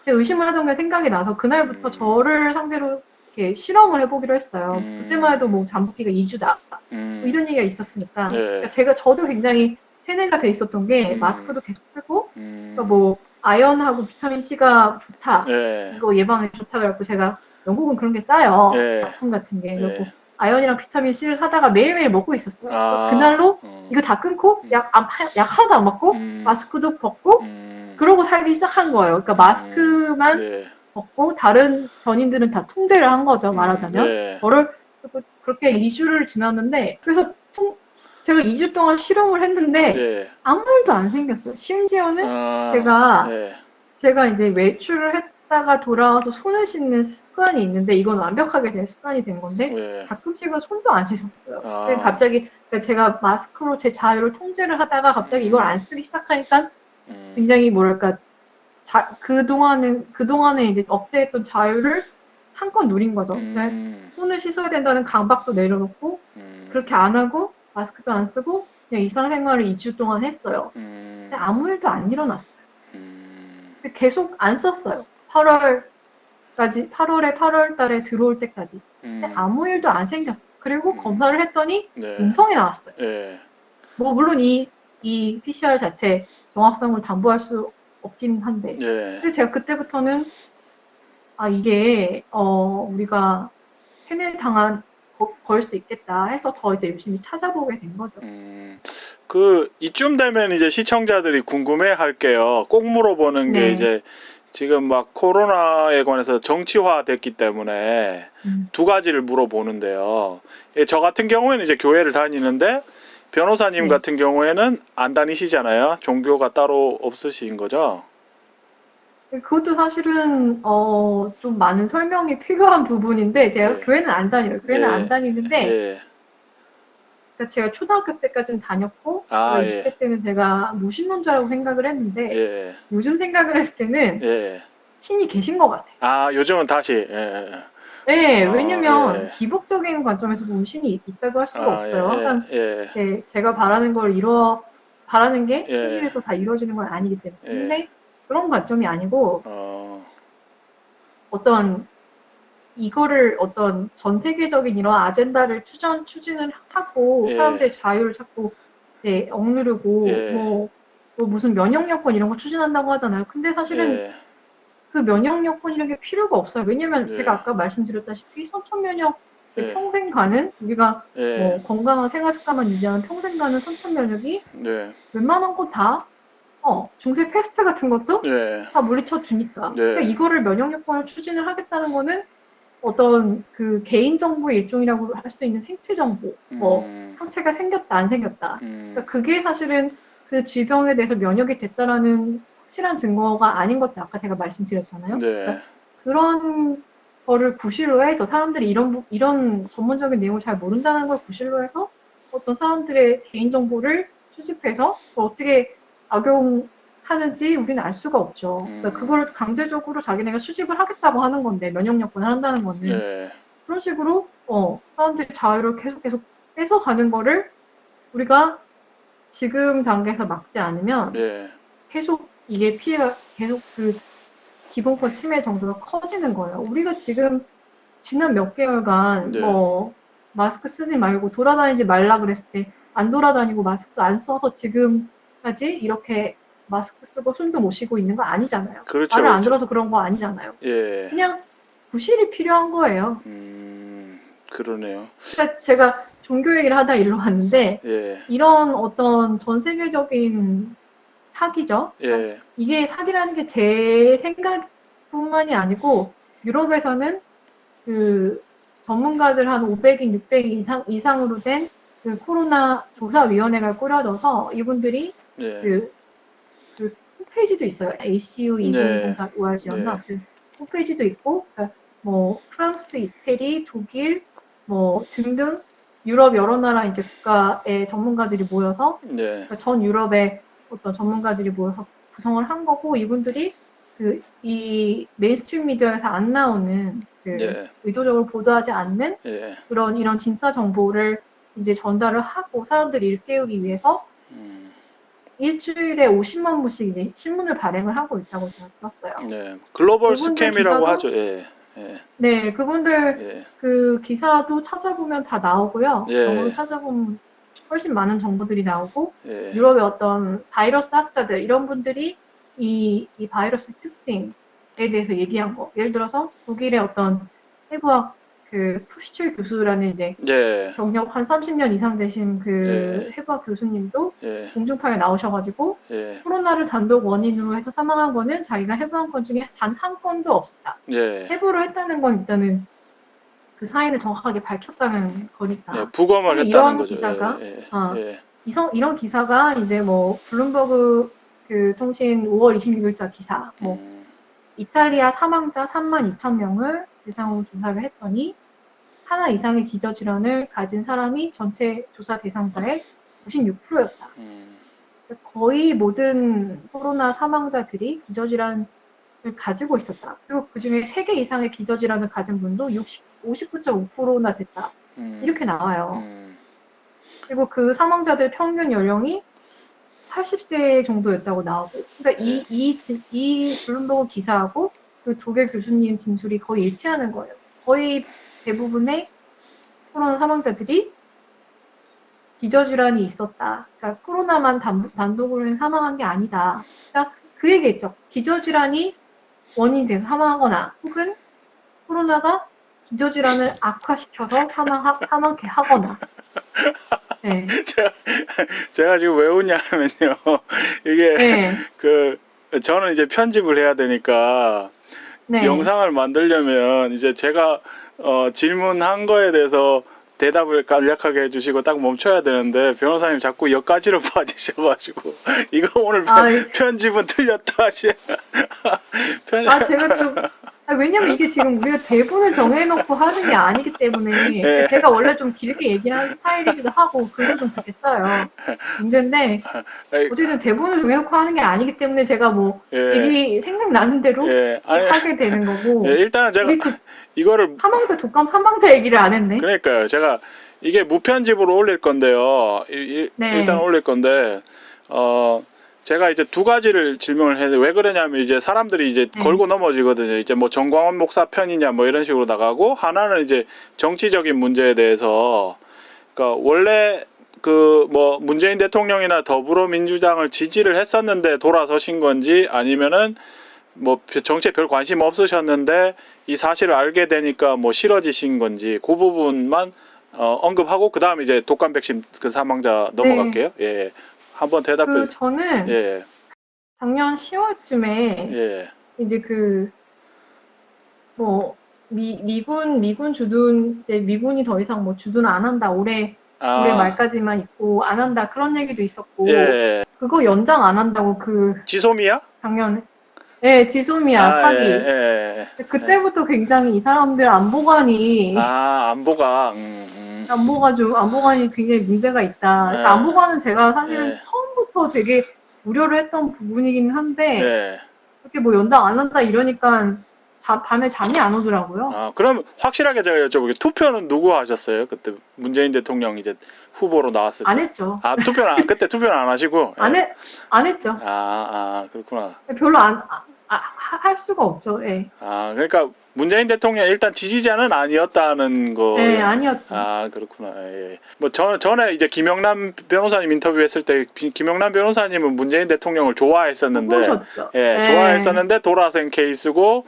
제가 의심을 하던 게 생각이 나서 그날부터 저를 상대로 이렇게 실험을 해보기로 했어요. 그때만 해도 뭐 잠복기가 2주다. 뭐 이런 얘기가 있었으니까. 예. 그러니까 저도 굉장히 세뇌가 돼 있었던 게 마스크도 계속 쓰고, 그러니까 뭐 아연하고 비타민 C가 좋다. 예. 이거 예방에 좋다 그래갖고 제가 영국은 그런 게 싸요. 예. 약품 같은 게. 그래갖고 예. 아연이랑 비타민 C를 사다가 매일매일 먹고 있었어요. 아. 그날로 이거 다 끊고 약 하나도 안 먹고 마스크도 벗고 그러고 살기 시작한 거예요. 그러니까 마스크만 예. 벗고 다른 전인들은 다 통제를 한 거죠. 말하자면. 예. 저를 그렇게 2주를 지났는데 그래서 제가 2주 동안 실험을 했는데 예. 아무 일도 안 생겼어요. 심지어는 아. 예. 제가 이제 외출을 했다가 돌아와서 손을 씻는 습관이 있는데 이건 완벽하게 제 습관이 된 건데 예. 가끔씩은 손도 안 씻었어요. 아. 갑자기 그러니까 제가 마스크로 제 자유를 통제를 하다가 갑자기 이걸 안 쓰기 시작하니까 굉장히 뭐랄까 그동안에 이제 억제했던 자유를 한껏 누린 거죠. 손을 씻어야 된다는 강박도 내려놓고 그렇게 안 하고 마스크도 안 쓰고 그냥 일상생활을 2주 동안 했어요. 근데 아무 일도 안 일어났어요. 근데 계속 안 썼어요. 8월에 8월 달에 들어올 때까지. 근데 아무 일도 안 생겼어요. 그리고 검사를 했더니 네. 음성이 나왔어요. 예. 뭐 물론 이 PCR 자체 정확성을 담보할 수 없긴 한데. 예. 그래서 제가 그때부터는 이게 우리가 세뇌 걸 수 있겠다 해서 더 이제 열심히 찾아보게 된 거죠. 이쯤 되면 이제 시청자들이 궁금해 할게요. 꼭 물어보는 게 네. 이제 지금 막 코로나에 관해서 정치화 됐기 때문에 두 가지를 물어보는데요. 예, 저 같은 경우에는 이제 교회를 다니는데 변호사님 네. 같은 경우에는 안 다니시잖아요. 종교가 따로 없으신 거죠? 그것도 사실은 좀 많은 설명이 필요한 부분인데 제가 예. 교회는 안 다녀요. 교회는 예. 안 다니는데 예. 그러니까 제가 초등학교 때까지는 다녔고 아, 20대 예. 때는 제가 무신론자라고 생각을 했는데 예. 요즘 생각을 했을 때는 예. 신이 계신 것 같아요. 아, 요즘은 다시. 예. 네, 아, 왜냐면 예. 기복적인 관점에서 보면 신이 있다고 할 수가 아, 없어요. 항상 예. 제가 바라는 게 예. 현실에서 다 이루어지는 건 아니기 때문에. 예. 근데 그런 관점이 아니고 이거를 어떤 전 세계적인 이런 아젠다를 추진을 하고 예. 사람들의 자유를 자꾸 억누르고 예. 뭐 무슨 면역여권 이런 거 추진한다고 하잖아요. 근데 사실은 예. 그 면역여권이라는 게 필요가 없어요. 왜냐면 예. 제가 아까 말씀드렸다시피 선천면역 예. 평생 가는 우리가 예. 뭐 건강한 생활 습관만 유지하는 평생 가는 선천면역이 네. 웬만한 거 다 중세 패스트 같은 것도 네. 다 물리쳐 주니까. 네. 그러니까 이거를 면역여권을 추진을 하겠다는 거는 어떤 그 개인 정보의 일종이라고 할 수 있는 생체 정보, 뭐 항체가 생겼다 안 생겼다. 그러니까 그게 사실은 그 질병에 대해서 면역이 됐다라는 확실한 증거가 아닌 것도 아까 제가 말씀드렸잖아요. 네. 그러니까 그런 거를 구실로 해서 사람들이 이런 전문적인 내용을 잘 모른다는 걸 구실로 해서 어떤 사람들의 개인 정보를 수집해서 그걸 어떻게 악용하는지 우리는 알 수가 없죠. 그러니까 그걸 강제적으로 자기네가 수집을 하겠다고 하는 건데 면역여권을 한다는 거는 네. 그런 식으로 사람들이 자유를 계속 뺏어가는 거를 우리가 지금 단계에서 막지 않으면 네. 계속 이게 피해가 계속 그 기본권 침해 정도가 커지는 거예요. 우리가 지금 지난 몇 개월간 네. 뭐 마스크 쓰지 말고 돌아다니지 말라 그랬을 때 안 돌아다니고 마스크 안 써서 지금까지 이렇게 마스크 쓰고 숨도 못 쉬고 있는 거 아니잖아요. 그렇죠. 말을 안 그렇죠. 들어서 그런 거 아니잖아요. 예. 그냥 구실이 필요한 거예요. 그러네요. 그러니까 제가 종교 얘기를 하다 일로 왔는데 예. 이런 어떤 전 세계적인 사기죠. 예. 이게 사기라는 게 제 생각뿐만이 아니고 유럽에서는 그 전문가들 한 500인, 600인 이상으로 된 그 코로나 조사위원회가 꾸려져서 이분들이 예. 그 홈페이지도 있어요. acu2004.org였나? 네. 홈페이지도 있고, 그러니까 뭐 프랑스, 이태리, 독일, 뭐 등등 유럽 여러 나라 이제 국가의 전문가들이 모여서 예. 그러니까 전 유럽의 어떤 전문가들이 모여서 구성을 한 거고 이분들이 그 이 메인스트림 미디어에서 안 나오는 그 예. 의도적으로 보도하지 않는 예. 그런 이런 진짜 정보를 이제 전달을 하고 사람들이 일깨우기 위해서 일주일에 50만 부씩 이제 신문을 발행을 하고 있다고 제가 들었어요. 네. 글로벌 그분들 스캠이라고 기사도 하죠. 예. 예. 네, 그분들 예. 그 기사도 찾아보면 다 나오고요. 영어로 예. 찾아보면 훨씬 많은 정보들이 나오고 예. 유럽의 어떤 바이러스 학자들 이런 분들이 이 바이러스 특징에 대해서 얘기한 거. 예를 들어서 독일의 어떤 해부학 그 푸시첼 교수라는 이제 예. 경력 한 30년 이상 되신 그 예. 해부학 교수님도 예. 공중파에 나오셔가지고 예. 코로나를 단독 원인으로 해서 사망한 거는 자기가 해부한 건 중에 단 한 건도 없었다. 예. 해부를 했다는 건 일단은 그 사인을 정확하게 밝혔다는 예. 거니까. 부검을 사실 했다는 이런 거죠. 기사가, 예. 어, 예. 이런 기사가 이제 뭐, 블룸버그 그 통신 5월 26일자 기사, 뭐, 이탈리아 사망자 32,000명을 대상으로 조사를 했더니, 하나 이상의 기저질환을 가진 사람이 전체 조사 대상자의 96%였다. 거의 모든 코로나 사망자들이 기저질환을 가지고 있었다. 그리고 그 중에 3개 이상의 기저질환을 가진 분도 59.5%나 됐다. 이렇게 나와요. 그리고 그 사망자들 평균 연령이 80세 정도였다고 나오고. 그러니까 이 블룸버그 기사하고 그 독일 교수님 진술이 거의 일치하는 거예요. 거의 대부분의 코로나 사망자들이 기저질환이 있었다. 그러니까 코로나만 단독으로 사망한 게 아니다. 그러니까 그 얘기했죠. 기저질환이 원인이 돼서 사망하거나 혹은 코로나가 기저질환을 악화시켜서 사망케 하거나. 네. 제가 지금 왜 웃냐면요. 이게 네. 저는 이제 편집을 해야 되니까 네. 영상을 만들려면 이제 제가 질문한 거에 대해서 대답을 간략하게 해주시고 딱 멈춰야 되는데 변호사님 자꾸 여기까지로 빠지셔가지고 이거 오늘 편집은 틀렸다 하시. 제가 좀 왜냐면 이게 지금 우리가 대본을 정해놓고 하는 게 아니기 때문에 네. 제가 원래 좀 길게 얘기를 하는 스타일이기도 하고 글도 좀 그렇게 써요. 문제인데 어쨌든 대본을 정해놓고 하는 게 아니기 때문에 제가 뭐 얘기 생각나는 대로 하게 되는 거고. 일단은 제가 이거를 독감 사망자 얘기를 안 했네. 그러니까요. 제가 이게 무편집으로 올릴 건데요. 일단 올릴 건데 제가 이제 두 가지를 질문을 했는데 왜 그러냐면 이제 사람들이 이제 걸고 넘어지거든요. 이제 뭐 정광훈 목사 편이냐 뭐 이런 식으로 나가고 하나는 이제 정치적인 문제에 대해서 그러니까 원래 그 뭐 문재인 대통령이나 더불어민주당을 지지를 했었는데 돌아서신 건지 아니면은 뭐 정치에 별 관심 없으셨는데 이 사실을 알게 되니까 뭐 싫어지신 건지 그 부분만 언급하고 그 다음에 이제 독감 백신 그 사망자 넘어갈게요. 예. 한번 대답해. 저는 작년 10월쯤에 이제 뭐 미군 주둔 이제 미군이 더 이상 뭐 주둔을 안 한다. 올해 말까지만 있고 안 한다. 그런 얘기도 있었고 그거 연장 안 한다고 지소미아? 작년에 지소미아 사기. 그때부터 굉장히 이 사람들 안보관이 안보관이 굉장히 문제가 있다. 그러니까 안보관은 제가 사실은 처음부터 되게 우려를 했던 부분이긴 한데 그렇게 뭐 연장 안 한다 이러니까 밤에 잠이 안 오더라고요. 그럼 확실하게 제가 여쭤볼게요. 투표는 누구 하셨어요? 그때 문재인 대통령 이제 후보로 나왔을 때. 안 했죠. 그때 투표는 안 하시고? 안 했죠. 그렇구나. 별로 할 수가 없죠. 그러니까 문재인 대통령 일단 지지자는 아니었다는 거. 아니었죠. 그렇구나. 뭐 전에 이제 김영남 변호사님 인터뷰했을 때 김영남 변호사님은 문재인 대통령을 좋아했었는데, 좋아했었는데 돌아선 케이스고,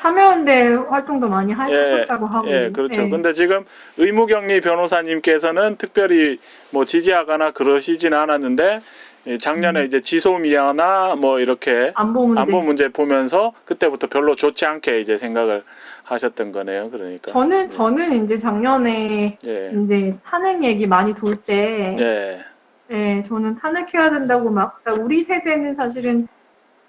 참여연대 활동도 많이 하셨다고 하고. 그렇죠. 근데 지금 의무격리 변호사님께서는 특별히 뭐 지지하거나 그러시진 않았는데. 작년에 이제 지소미아나 뭐 이렇게 안보 문제 보면서 그때부터 별로 좋지 않게 이제 생각을 하셨던 거네요. 그러니까 저는 이제 작년에 이제 탄핵 얘기 많이 돌 때 저는 탄핵해야 된다고 그러니까 우리 세대는 사실은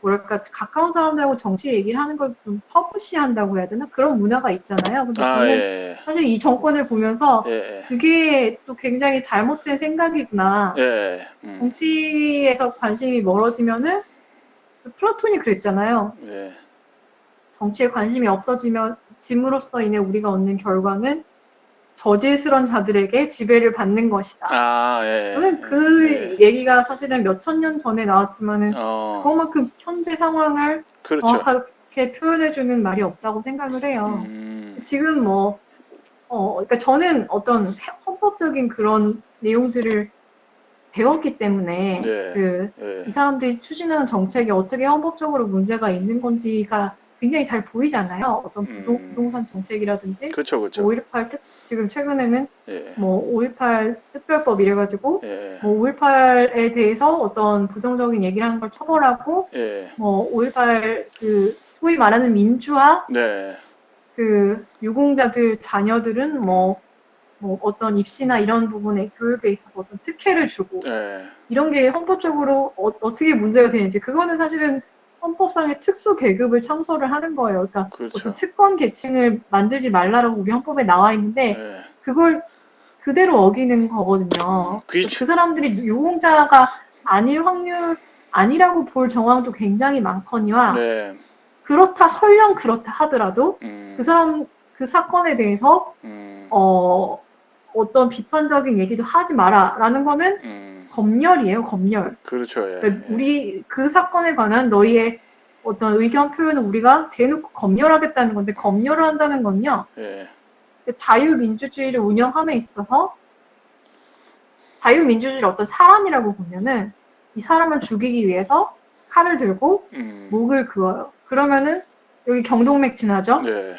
뭐랄까 가까운 사람들하고 정치 얘기를 하는 걸 좀 터부시한다고 해야 되나? 그런 문화가 있잖아요. 근데 아, 저는 예, 사실 이 정권을 보면서 예, 그게 또 굉장히 잘못된 생각이구나. 예, 예, 정치에서 관심이 멀어지면은 플라톤이 그랬잖아요. 예, 정치에 관심이 없어지면 짐으로써 인해 우리가 얻는 결과는 저질스런 자들에게 지배를 받는 것이다. 아, 예, 저는 예, 그 예, 얘기가 사실은 몇천 년 전에 나왔지만은 어, 그것만큼 현재 상황을 그렇죠. 정확하게 표현해주는 말이 없다고 생각을 해요. 음, 지금 그러니까 저는 어떤 헌법적인 그런 내용들을 배웠기 때문에 예, 이 예, 사람들이 추진하는 정책이 어떻게 헌법적으로 문제가 있는 건지가 굉장히 잘 보이잖아요. 어떤 부동산 정책이라든지 그렇죠, 그렇죠. 5.18 지금 최근에는 예, 5.18 특별법 이래가지고 예, 5.18에 대해서 어떤 부정적인 얘기를 하는 걸 처벌하고 예, 5.18 소위 말하는 민주화 네, 유공자들 자녀들은 어떤 입시나 이런 부분에 교육에 있어서 어떤 특혜를 주고 예, 이런 게 헌법적으로 어떻게 문제가 되는지 그거는 사실은 헌법상의 특수 계급을 창설을 하는 거예요. 그러니까 어떤 그렇죠. 특권 계층을 만들지 말라라고 우리 헌법에 나와 있는데 예, 그걸 그대로 어기는 거거든요. 귀, 그 사람들이 유공자가 아닐 확률 아니라고 볼 정황도 굉장히 많거니와 네, 그렇다 설령 그렇다 하더라도 그 음, 사람 그 사건에 대해서 음, 어떤 비판적인 얘기도 하지 마라라는 거는 음, 검열이에요, 검열. 그렇죠. 예, 그러니까 우리 그 사건에 관한 너희의 어떤 의견 표현을 우리가 대놓고 검열하겠다는 건데 검열을 한다는 건요. 예, 예, 자유민주주의를 운영함에 있어서 자유민주주의를 어떤 사람이라고 보면은 이 사람을 죽이기 위해서 칼을 들고 음, 목을 그어요. 그러면은 여기 경동맥 지나죠? 네,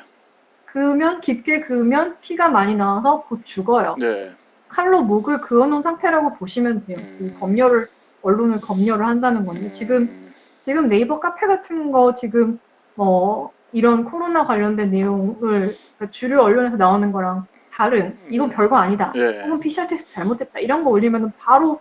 그으면 깊게 그으면 피가 많이 나와서 곧 죽어요. 네, 칼로 목을 그어놓은 상태라고 보시면 돼요. 그 음, 언론을 검열을 한다는 건요. 지금 네이버 카페 같은 거 지금 이런 코로나 관련된 내용을 그러니까 주류 언론에서 나오는 거랑 다른 이건 네, 별거 아니다. 예, 혹은 PCR 테스트 잘못됐다. 이런 거 올리면 바로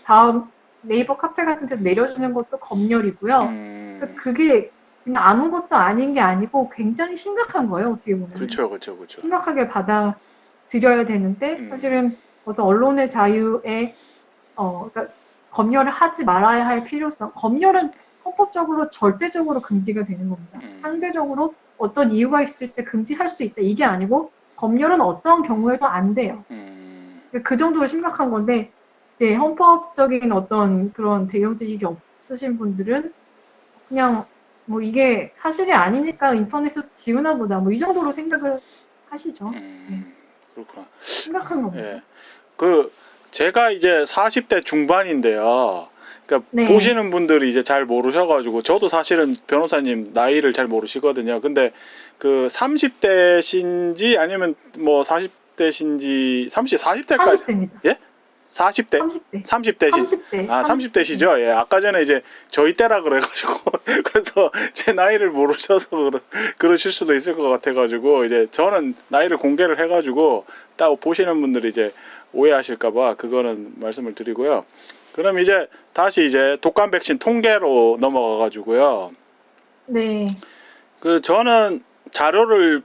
다음 네이버 카페 같은 데서 내려주는 것도 검열이고요. 음, 그러니까 그게 그냥 아무것도 아닌 게 아니고 굉장히 심각한 거예요. 어떻게 보면은. 그렇죠, 그렇죠, 그렇죠. 심각하게 받아들여야 되는데 음, 사실은 어떤 언론의 자유에 그러니까 검열을 하지 말아야 할 필요성. 검열은 헌법적으로 절대적으로 금지가 되는 겁니다. 음, 상대적으로 어떤 이유가 있을 때 금지할 수 있다. 이게 아니고 검열은 어떠한 경우에도 안 돼요. 그 정도로 심각한 건데 이제 헌법적인 어떤 그런 배경 지식이 없으신 분들은 그냥 이게 사실이 아니니까 인터넷에서 지우나 보다 이 정도로 생각을 하시죠. 네. 그렇구나. 심각한 겁니다. 예, 그 제가 이제 40대 중반인데요. 그러니까 네. 보시는 분들이 이제 잘 모르셔가지고 저도 사실은 변호사님 나이를 잘 모르시거든요. 근데 그 30대신지 아니면 뭐 40대신지 40대까지 40대입니다. 예? 40대? 30대. 30대시 30대. 아 30대. 네. 30대시죠? 예. 아까 전에 이제 저희 때라 그래가지고 그래서 제 나이를 모르셔서 그러실 수도 있을 것 같아가지고 이제 저는 나이를 공개를 해가지고 딱 보시는 분들이 이제 오해하실까봐 그거는 말씀을 드리고요. 그럼 이제 다시 이제 독감 백신 통계로 넘어가가지고요. 네. 그 저는 자료를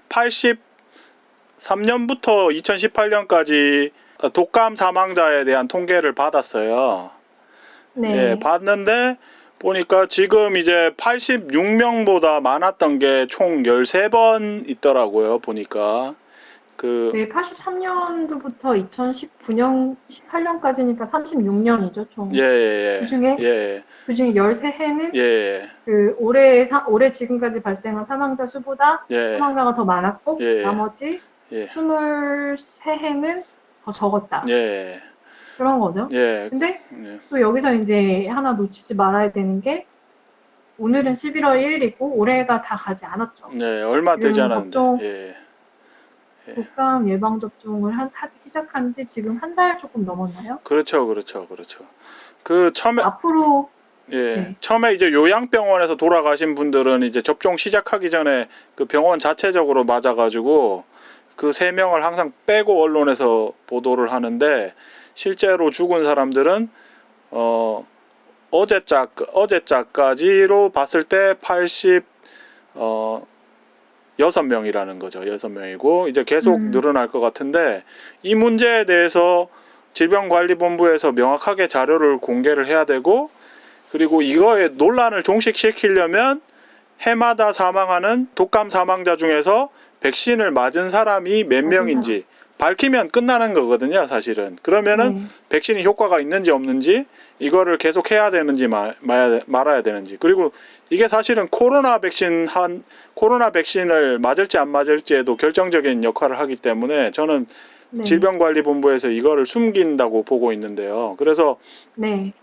83년부터 2018년까지 독감 사망자에 대한 통계를 받았어요. 예, 네. 봤는데 보니까 지금 이제 86명보다 많았던 게 총 13번 있더라고요. 보니까 그 네. 83년도부터 2019년, 18년까지니까 36년이죠, 예, 총. 예, 예, 그중에 13해는 예, 올해 지금까지 발생한 사망자 수보다 예, 사망자가 더 많았고, 예, 나머지 예, 23해는 더 적었다. 예, 그런 거죠. 예, 근데 예, 또 여기서 이제 하나 놓치지 말아야 되는 게, 오늘은 11월 1일이고, 올해가 다 가지 않았죠. 네, 얼마 되지 지금 않았는데, 예, 예, 독감 예방접종을 하기 시작한 지 지금 한 달 조금 넘었나요? 그렇죠, 그렇죠, 그렇죠. 그 처음에 앞으로, 예, 네. 처음에 이제 요양병원에서 돌아가신 분들은 이제 접종 시작하기 전에 그 병원 자체적으로 맞아가지고 그 세 명을 항상 빼고 언론에서 보도를 하는데 실제로 죽은 사람들은 어 어제자까지로 봤을 때 6명이라는 거죠. 6명이고 이제 계속 늘어날 것 같은데 이 문제에 대해서 질병관리본부에서 명확하게 자료를 공개를 해야 되고 그리고 이거에 논란을 종식시키려면 해마다 사망하는 독감 사망자 중에서 백신을 맞은 사람이 몇 명인지 밝히면 끝나는 거거든요, 사실은. 그러면은 네. 백신이 효과가 있는지 없는지 이거를 계속 해야 되는지 말아야 되는지. 그리고 이게 사실은 코로나 백신을 맞을지 안 맞을지에도 결정적인 역할을 하기 때문에 저는 네. 질병관리본부에서 이거를 숨긴다고 보고 있는데요. 그래서 네.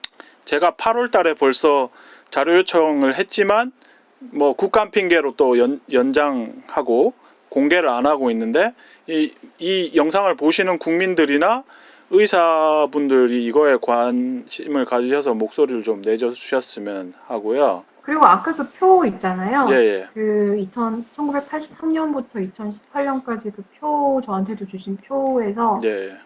제가 8월 달에 벌써 자료 요청을 했지만 뭐 국감 핑계로 또 연장하고 공개를 안 하고 있는데 이 영상을 보시는 국민들이나 의사분들이 이거에 관심을 가지셔서 목소리를 좀 내주셨으면 하고요. 그리고 아까 그 표 있잖아요. 예, 그 1983년부터 2018년까지 그 표 저한테도 주신 표에서 예,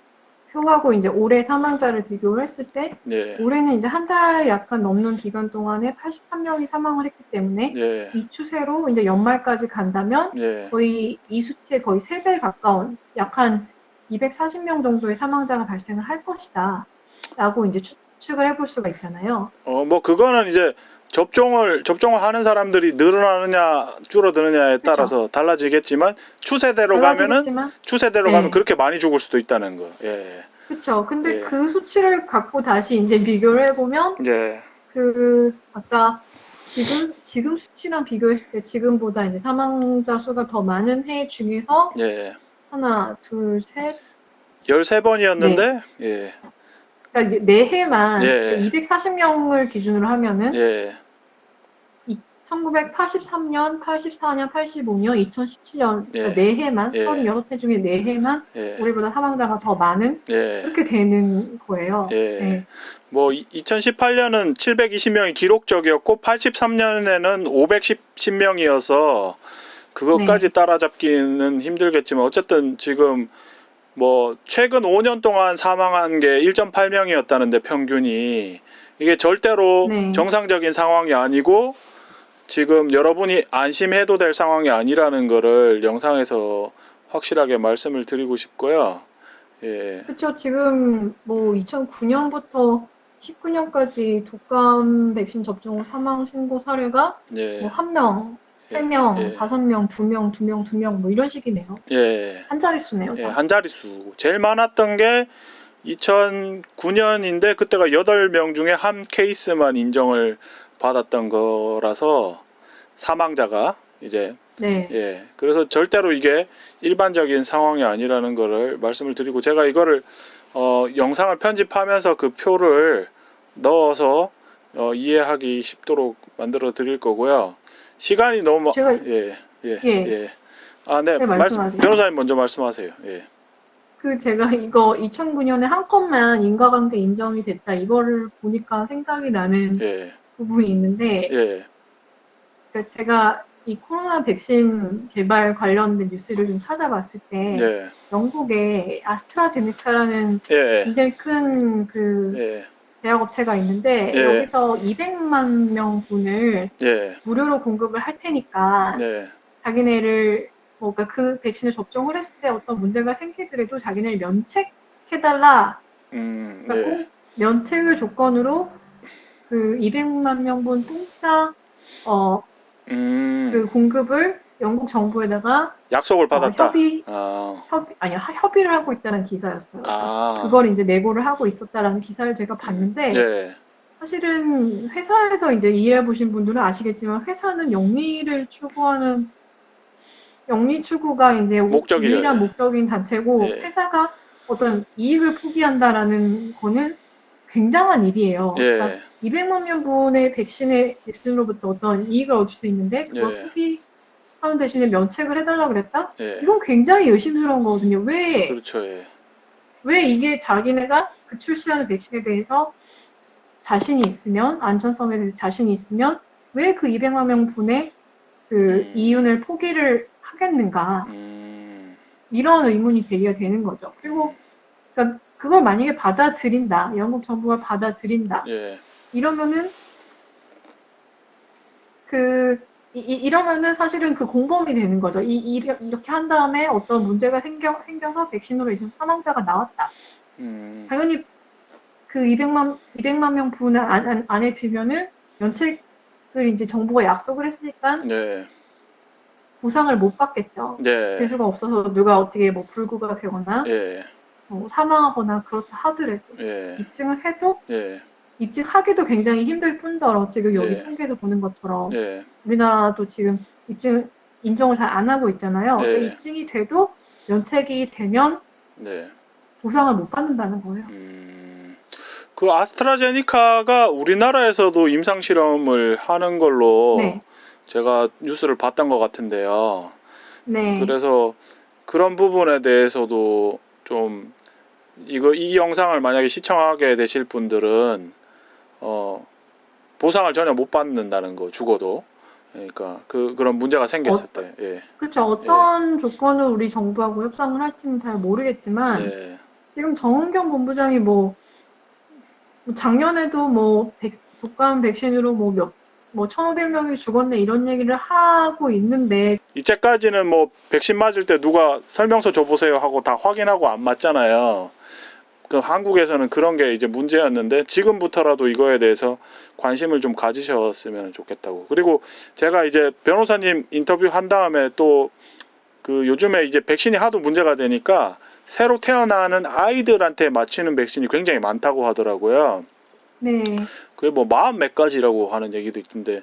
표하고 이제 올해 사망자를 비교를 했을 때 예, 올해는 이제 한 달 약간 넘는 기간 동안에 83명이 사망을 했기 때문에 예, 이 추세로 이제 연말까지 간다면 예. 거의 이 수치에 거의 3배 가까운 약 한 240명 정도의 사망자가 발생을 할 것이다. 라고 이제 추측을 해볼 수가 있잖아요. 뭐 그거는 이제 접종을 하는 사람들이 늘어나느냐 줄어드느냐에 그렇죠. 따라서 달라지겠지만 추세대로 가면 네. 그렇게 많이 죽을 수도 있다는 거. 예. 그쵸. 근데 예. 그 수치를 갖고 다시 이제 비교를 해보면, 예. 아까 지금 수치랑 비교했을 때 지금보다 이제 사망자 수가 더 많은 해 중에서 예. 하나, 둘, 셋, 13번이었는데 네. 예. 그러니까 이제 네 해만 예. 240명을 기준으로 하면은 예. 1983년, 84년, 85년, 2017년 예. 그러니까 네 해만 예. 36해 중에 네 해만 예. 올해보다 사망자가 더 많은 예. 그렇게 되는 거예요. 예. 네. 뭐 2018년은 720명이 기록적이었고 83년에는 510명이어서 그것까지 네. 따라잡기는 힘들겠지만 어쨌든 지금 뭐 최근 5년 동안 사망한 게 1.8명이었다는데 평균이 이게 절대로 네. 정상적인 상황이 아니고 지금 여러분이 안심해도 될 상황이 아니라는 거를 영상에서 확실하게 말씀을 드리고 싶고요. 예. 그렇죠. 지금 뭐 2009년부터 19년까지 독감 백신 접종 후 사망 신고 사례가 예. 뭐 1명, 예. 3명, 예. 5명, 2명, 2명, 2명 뭐 이런 식이네요. 예. 한 자릿수네요. 예. 다. 한 자릿수. 제일 많았던 게 2009년인데 그때가 8명 중에 한 케이스만 인정을 받았던 거라서 사망자가 이제 네. 예. 그래서 절대로 이게 일반적인 상황이 아니라는 거를 말씀을 드리고 제가 이거를 영상을 편집하면서 그 표를 넣어서 이해하기 쉽도록 만들어 드릴 거고요. 시간이 너무 제가 예. 예. 예. 예. 아, 네. 네, 말씀하세요. 변호사님 먼저 말씀하세요. 예. 제가 이거 2009년에 한 건만 인과관계 인정이 됐다. 이거를 보니까 생각이 나는 예. 부분이 있는데, 예. 그러니까 제가 이 코로나 백신 개발 관련된 뉴스를 좀 찾아봤을 때, 예. 영국의 아스트라제네카라는 예. 굉장히 큰 그 예. 제약업체가 있는데, 예. 여기서 200만 명분을 예. 무료로 공급을 할 테니까, 네. 자기네를 그러니까 그 백신을 접종을 했을 때 어떤 문제가 생기더라도 자기네를 면책해달라. 그러니까 예. 꼭 면책을 조건으로 그 200만 명분 공짜 그 공급을 영국 정부에다가 약속을 받았다. 협의를 하고 있다는 기사였어요. 아. 그걸 이제 내고를 하고 있었다라는 기사를 제가 봤는데 예. 사실은 회사에서 이제 일해 보신 분들은 아시겠지만 회사는 영리 추구가 이제 목적이죠. 유일한 예. 목적인 단체고 예. 회사가 어떤 이익을 포기한다라는 거는 굉장한 일이에요. 예. 그러니까 200만 명분의 백신으로부터 어떤 이익을 얻을 수 있는데 그걸 예. 포기하는 대신에 면책을 해달라 그랬다? 예. 이건 굉장히 의심스러운 거거든요. 그렇죠. 예. 왜 이게 자기네가 그 출시하는 백신에 대해서 자신이 있으면 안전성에 대해서 자신이 있으면 왜 그 200만 명분의 그 이윤을 포기를 하겠는가? 이런 의문이 제기가 되는 거죠. 그리고 그러니까 그걸 만약에 받아들인다, 영국 정부가 받아들인다. 예. 이러면은 이러면은 사실은 그 공범이 되는 거죠. 이렇게 한 다음에 어떤 문제가 생겨서 백신으로 이제 사망자가 나왔다. 당연히 그 200만 명 분 안에 들면은 면책을 이제 정부가 약속을 했으니까 네. 보상을 못 받겠죠. 네. 재수가 없어서 누가 어떻게 뭐 불구가 되거나 예. 뭐 사망하거나 그렇다 하더라도 예. 입증을 해도 예. 입증하기도 굉장히 힘들 뿐더러 지금 여기 예. 통계도 보는 것처럼 예. 우리나라도 지금 인정을 잘 안 하고 있잖아요. 그러니까 예. 입증이 돼도 면책이 되면 네. 보상을 못 받는다는 거예요. 그 아스트라제니카가 우리나라에서도 임상 실험을 하는 걸로 네. 제가 뉴스를 봤던 것 같은데요. 네. 그래서 그런 부분에 대해서도 좀 이 영상을 만약에 시청하게 되실 분들은 보상을 전혀 못 받는다는 거, 죽어도. 그러니까 그런 문제가 생겼을 때. 예. 그렇죠. 어떤 조건을 우리 정부하고 협상을 할지는 잘 모르겠지만 네. 지금 정은경 본부장이 뭐 작년에도 뭐 독감 백신으로 뭐 1,500명이 죽었네 이런 얘기를 하고 있는데 이때까지는 뭐 백신 맞을 때 누가 설명서 줘보세요 하고 다 확인하고 안 맞잖아요. 그 한국에서는 그런 게 이제 문제였는데 지금부터라도 이거에 대해서 관심을 좀 가지셨으면 좋겠다고. 그리고 제가 이제 변호사님 인터뷰 한 다음에 또 그 요즘에 이제 백신이 하도 문제가 되니까 새로 태어나는 아이들한테 맞히는 백신이 굉장히 많다고 하더라고요. 네. 그게 뭐 40 몇 가지라고 하는 얘기도 있던데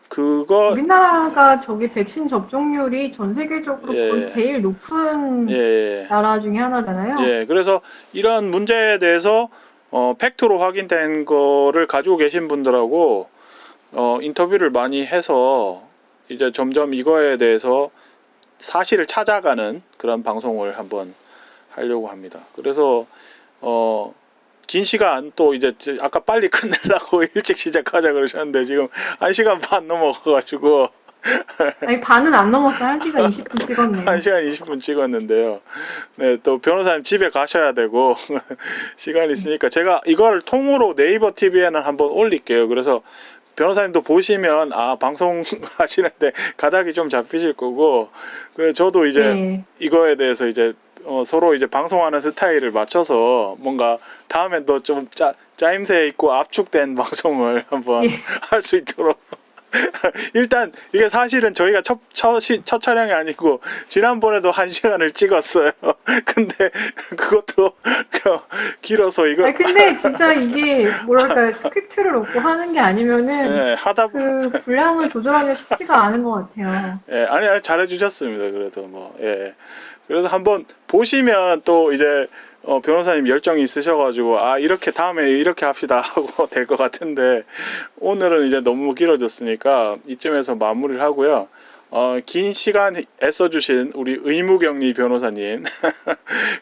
그거 우리나라가 저기 백신 접종률이 전 세계적으로 거의 예, 제일 높은 예, 나라 중에 하나잖아요. 예. 그래서 이런 문제에 대해서 팩트로 확인된 거를 가지고 계신 분들하고 인터뷰를 많이 해서 이제 점점 이거에 대해서 사실을 찾아가는 그런 방송을 한번 하려고 합니다. 그래서 긴 시간 또 이제 아까 빨리 끝내려고 일찍 시작하자 그러셨는데 지금 1시간 반 넘어가가지고 아니, 반은 안 넘었어요. 1시간 20분 찍었네요. 1시간 20분 찍었는데요. 네, 또 변호사님 집에 가셔야 되고 시간이 있으니까 제가 이걸 통으로 네이버 TV에는 한번 올릴게요. 그래서 변호사님도 보시면 방송 하시는데 가닥이 좀 잡히실 거고 저도 이제 네. 이거에 대해서 이제 서로 이제 방송하는 스타일을 맞춰서 뭔가 다음엔 더 좀 짜임새 있고 압축된 방송을 한번 예. 할 수 있도록 일단 이게 사실은 저희가 첫 촬영이 아니고 지난번에도 1시간을 찍었어요. 근데 그것도 길어서 이거 아니, 근데 진짜 이게 뭐랄까 스크립트를 놓고 하는 게 아니면은 예, 하다 그 분량을 조절하기가 쉽지가 않은 것 같아요. 예, 아니 잘해주셨습니다. 그래도 뭐 예. 그래서 한번 보시면 또 이제 변호사님 열정이 있으셔가지고 이렇게 다음에 이렇게 합시다 하고 될 것 같은데 오늘은 이제 너무 길어졌으니까 이쯤에서 마무리를 하고요. 긴 시간 애써주신 우리 의무격리 변호사님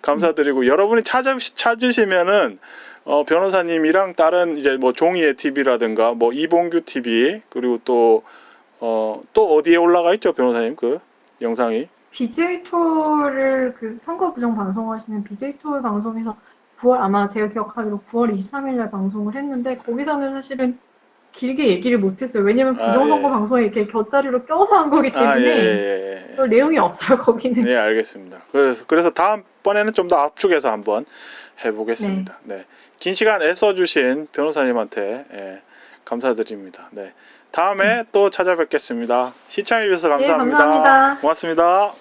감사드리고 여러분이 찾으시면은 변호사님이랑 다른 이제 뭐 종이의 TV라든가 뭐 이봉규 TV 그리고 또 어디에 올라가 있죠 변호사님 그 영상이? BJ 톨을 그 선거 부정 방송하시는 BJ 톨 방송에서 9월 아마 제가 기억하기로 9월 23일 날 방송을 했는데 거기서는 사실은 길게 얘기를 못했어요. 왜냐면 부정선거 예. 방송에 이렇게 곁다리로 껴서 한 거기 예, 때문에 예, 별 내용이 없어요 거기는. 예, 알겠습니다. 그래서 다음번에는 좀 더 압축해서 한번 해보겠습니다. 네. 긴 시간 애써주신 변호사님한테 감사드립니다. 네. 다음에 또 찾아뵙겠습니다. 시청해주셔서 감사합니다. 감사합니다. 고맙습니다.